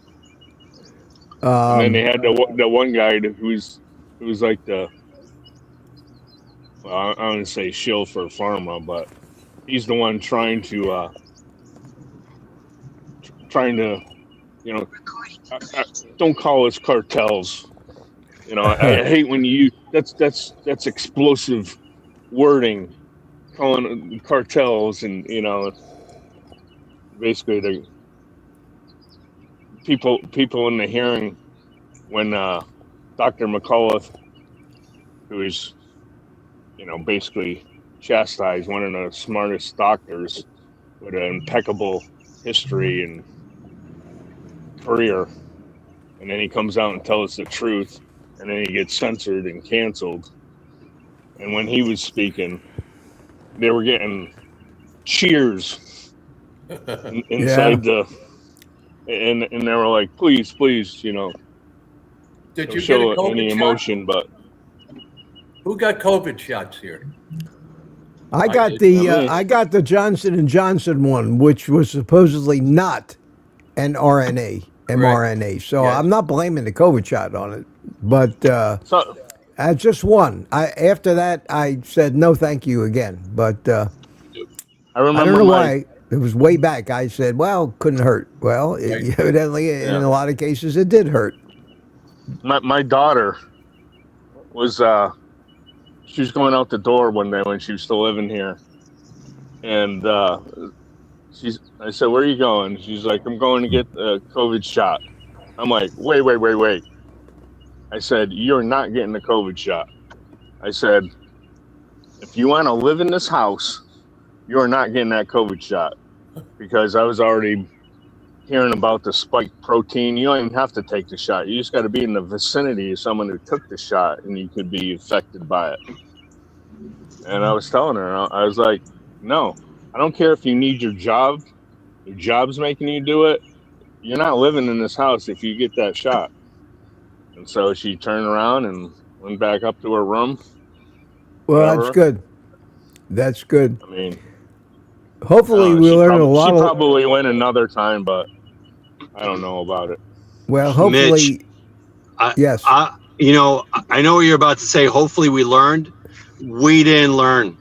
And then they had the one guy who's like the, well, I don't want to say shill for pharma, but he's the one trying to don't call us cartels. I hate when that's explosive wording, calling them cartels, and basically the people in the hearing when Dr. McCullough, who is basically chastised, one of the smartest doctors with an impeccable history and career, and then he comes out and tells the truth, and then he gets censored and canceled. And when he was speaking, they were getting cheers inside the, and they were like, please, did you show get a COVID any emotion, shot? But who got COVID shots here? I got the Johnson & Johnson one, which was supposedly not an mRNA. Right. So I'm not blaming the COVID shot on it, but Just one. After that, I said no, thank you again. But I I remember don't know why. It was way back. I said, well, couldn't hurt. Well, Right. evidently, in a lot of cases, it did hurt. my daughter was she was going out the door one day when she was still living here, and I said, "Where are you going?" She's like, "I'm going to get a COVID shot." I'm like, wait. I said, "You're not getting the COVID shot." I said, "If you want to live in this house, you're not getting that COVID shot," because I was already hearing about the spike protein. You don't even have to take the shot. You just got to be in the vicinity of someone who took the shot, and you could be affected by it. And I was telling her, I was like, no, I don't care if you need your job. Your job's making you do it. You're not living in this house if you get that shot. And so she turned around and went back up to her room. Well, Whatever. that's good. That's good. I mean, Hopefully, we learn a lot. She probably went another time, but I don't know about it. Well, hopefully, yes. I know what you're about to say. Hopefully we learned. We didn't learn.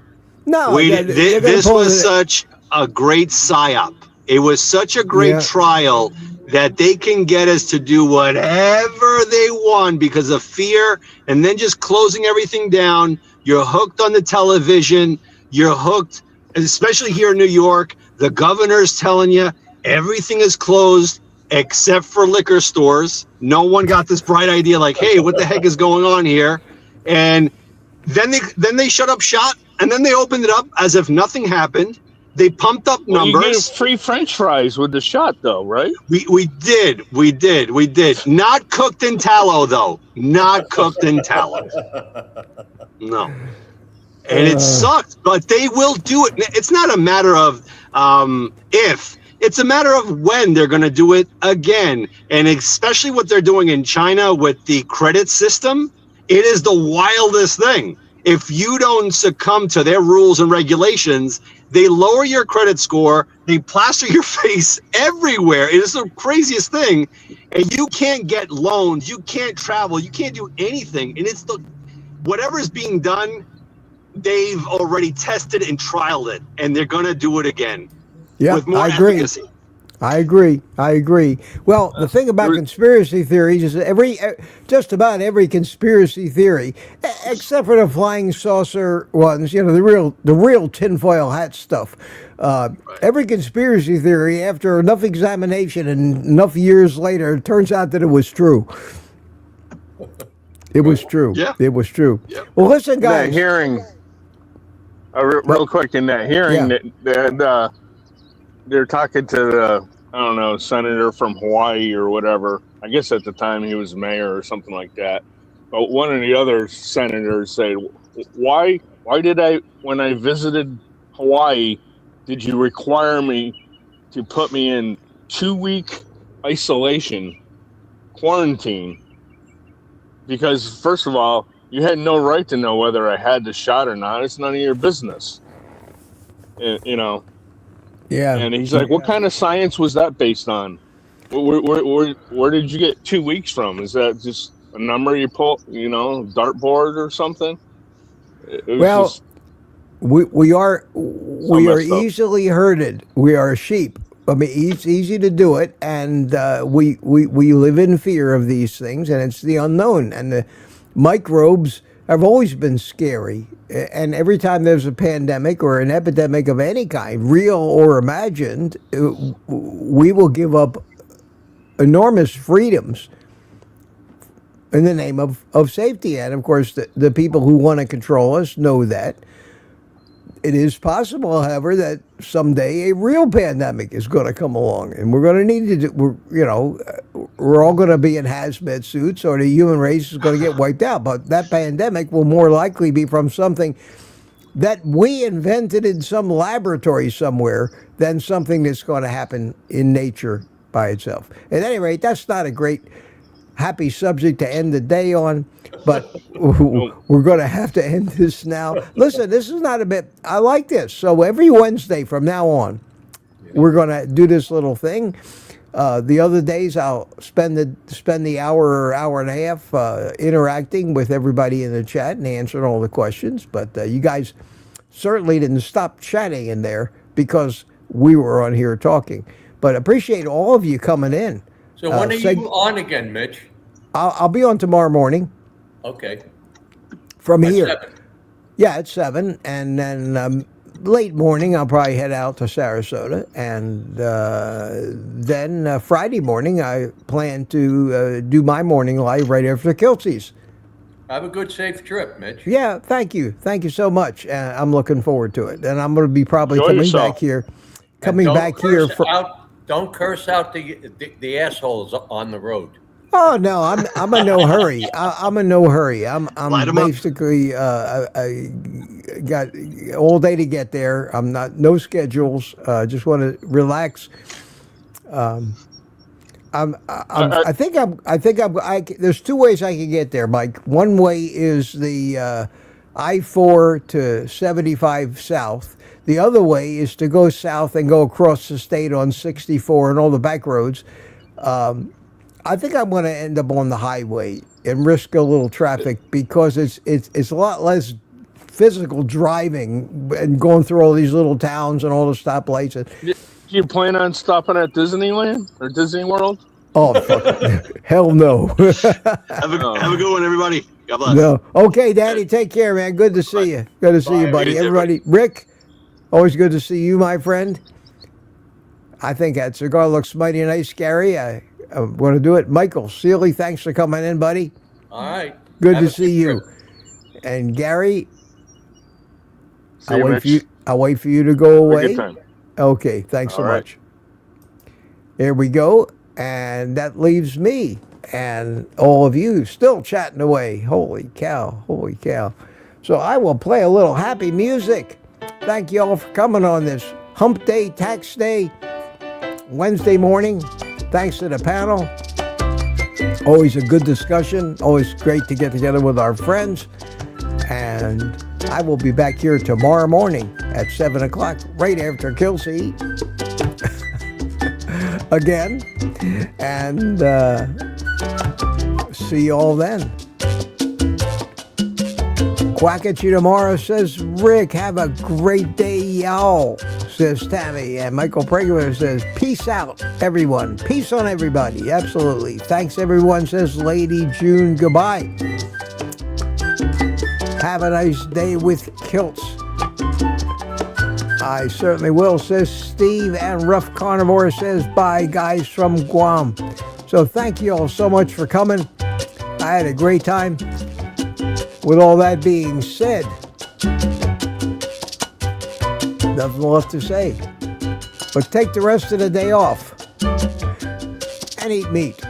No, This was such a great psyop. It was such a great trial that they can get us to do whatever they want because of fear, and then just closing everything down. You're hooked on the television. You're hooked, especially here in New York. The governor's telling you everything is closed except for liquor stores. No one got this bright idea like, hey, what the heck is going on here? And then they shut up shop, and then they opened it up as if nothing happened. They pumped up numbers. You get free French fries with the shot, though, right? We did. Not cooked in tallow, though. Not cooked in tallow. No. And it sucks, but they will do it. It's not a matter of if. It's a matter of when they're going to do it again. And especially what they're doing in China with the credit system, it is the wildest thing. If you don't succumb to their rules and regulations, they lower your credit score, they plaster your face everywhere. It is the craziest thing. And you can't get loans, you can't travel, you can't do anything. And it's whatever is being done, they've already tested and trialed it, and they're going to do it again. Yeah, with more I agree. efficacy. I agree. Well, the thing about conspiracy theories is just about every conspiracy theory, except for the flying saucer ones, the real tinfoil hat stuff. Every conspiracy theory, after enough examination and enough years later, it turns out that it was true. It was true. Yeah. It was true. Yeah. Well, listen, guys. That hearing, real quick, in that hearing, they're talking to the, senator from Hawaii or whatever. I guess at the time he was mayor or something like that. But one of the other senators said, why did when I visited Hawaii, did you require me to put me in 2-week isolation, quarantine? Because, first of all, you had no right to know whether I had the shot or not. It's none of your business. Yeah. And he's like, what kind of science was that based on? Where did you get 2 weeks from? Is that just a number you pull, dartboard or something? We are easily herded. We are sheep. I mean, it's easy to do it, and we live in fear of these things, and it's the unknown. And the microbes have always been scary. And every time there's a pandemic or an epidemic of any kind, real or imagined, we will give up enormous freedoms in the name of safety. And of course, the people who want to control us know that. It is possible, however, that someday a real pandemic is going to come along, and we're going to need to we're all going to be in hazmat suits, or the human race is going to get wiped out. But that pandemic will more likely be from something that we invented in some laboratory somewhere than something that's going to happen in nature by itself. At any rate, that's not a great happy subject to end the day on, but we're going to have to end this now. Listen, this is not a bit, I like this. So every Wednesday from now on, we're going to do this little thing. The other days I'll spend the hour or hour and a half interacting with everybody in the chat and answering all the questions. But you guys certainly didn't stop chatting in there because we were on here talking. But appreciate all of you coming in. So when are you on again, Mitch? I'll be on tomorrow morning Okay. from At here. 7. Yeah, at 7, and then late morning I'll probably head out to Sarasota, and then Friday morning I plan to do my morning live right after Kelsey's. Have a good, safe trip, Mitch. Yeah, thank you so much. I'm looking forward to it, and I'm going to be probably Enjoy coming yourself. back here, And don't curse out the assholes on the road. Oh no, I'm in no hurry. I'm in no hurry. I'm Light 'em up. basically I got all day to get there. I'm no schedules. Just want to relax. There's two ways I can get there, Mike. One way is the I-4 to 75 south. The other way is to go south and go across the state on 64 and all the back roads. I think I'm going to end up on the highway and risk a little traffic because it's a lot less physical driving and going through all these little towns and all the stoplights. Do you plan on stopping at Disneyland or Disney World? Oh, fuck. Hell no. Have a good one, everybody. God bless. No. Okay, Daddy, take care, man. Good to see you. Good to see you, buddy. You too, Everybody, Rick, always good to see you, my friend. I think that cigar looks mighty nice, Gary. I want to do it. Michael Seeley, thanks for coming in, buddy. All right. Good Have to a see good you. trip. And Gary, See you, Mitch. I'll wait for you to go Have a away. good time. Okay, thanks so All right. much. Here we go. And that leaves me and all of you still chatting away. Holy cow. Holy cow. So I will play a little happy music. Thank you all for coming on this hump day, tax day, Wednesday morning. Thanks to the panel. Always a good discussion. Always great to get together with our friends. And I will be back here tomorrow morning at 7 o'clock, right after Kelsey again. And see you all then. Quack at you tomorrow, says Rick. Have a great day, y'all, says Tammy. And Michael Prager says, peace out, everyone. Peace on everybody. Absolutely. Thanks, everyone, says Lady June. Goodbye. Have a nice day with kilts. I certainly will, says Steve. And Rough Carnivore says, bye, guys from Guam. So thank you all so much for coming. I had a great time. With all that being said, nothing left to say. But take the rest of the day off and eat meat.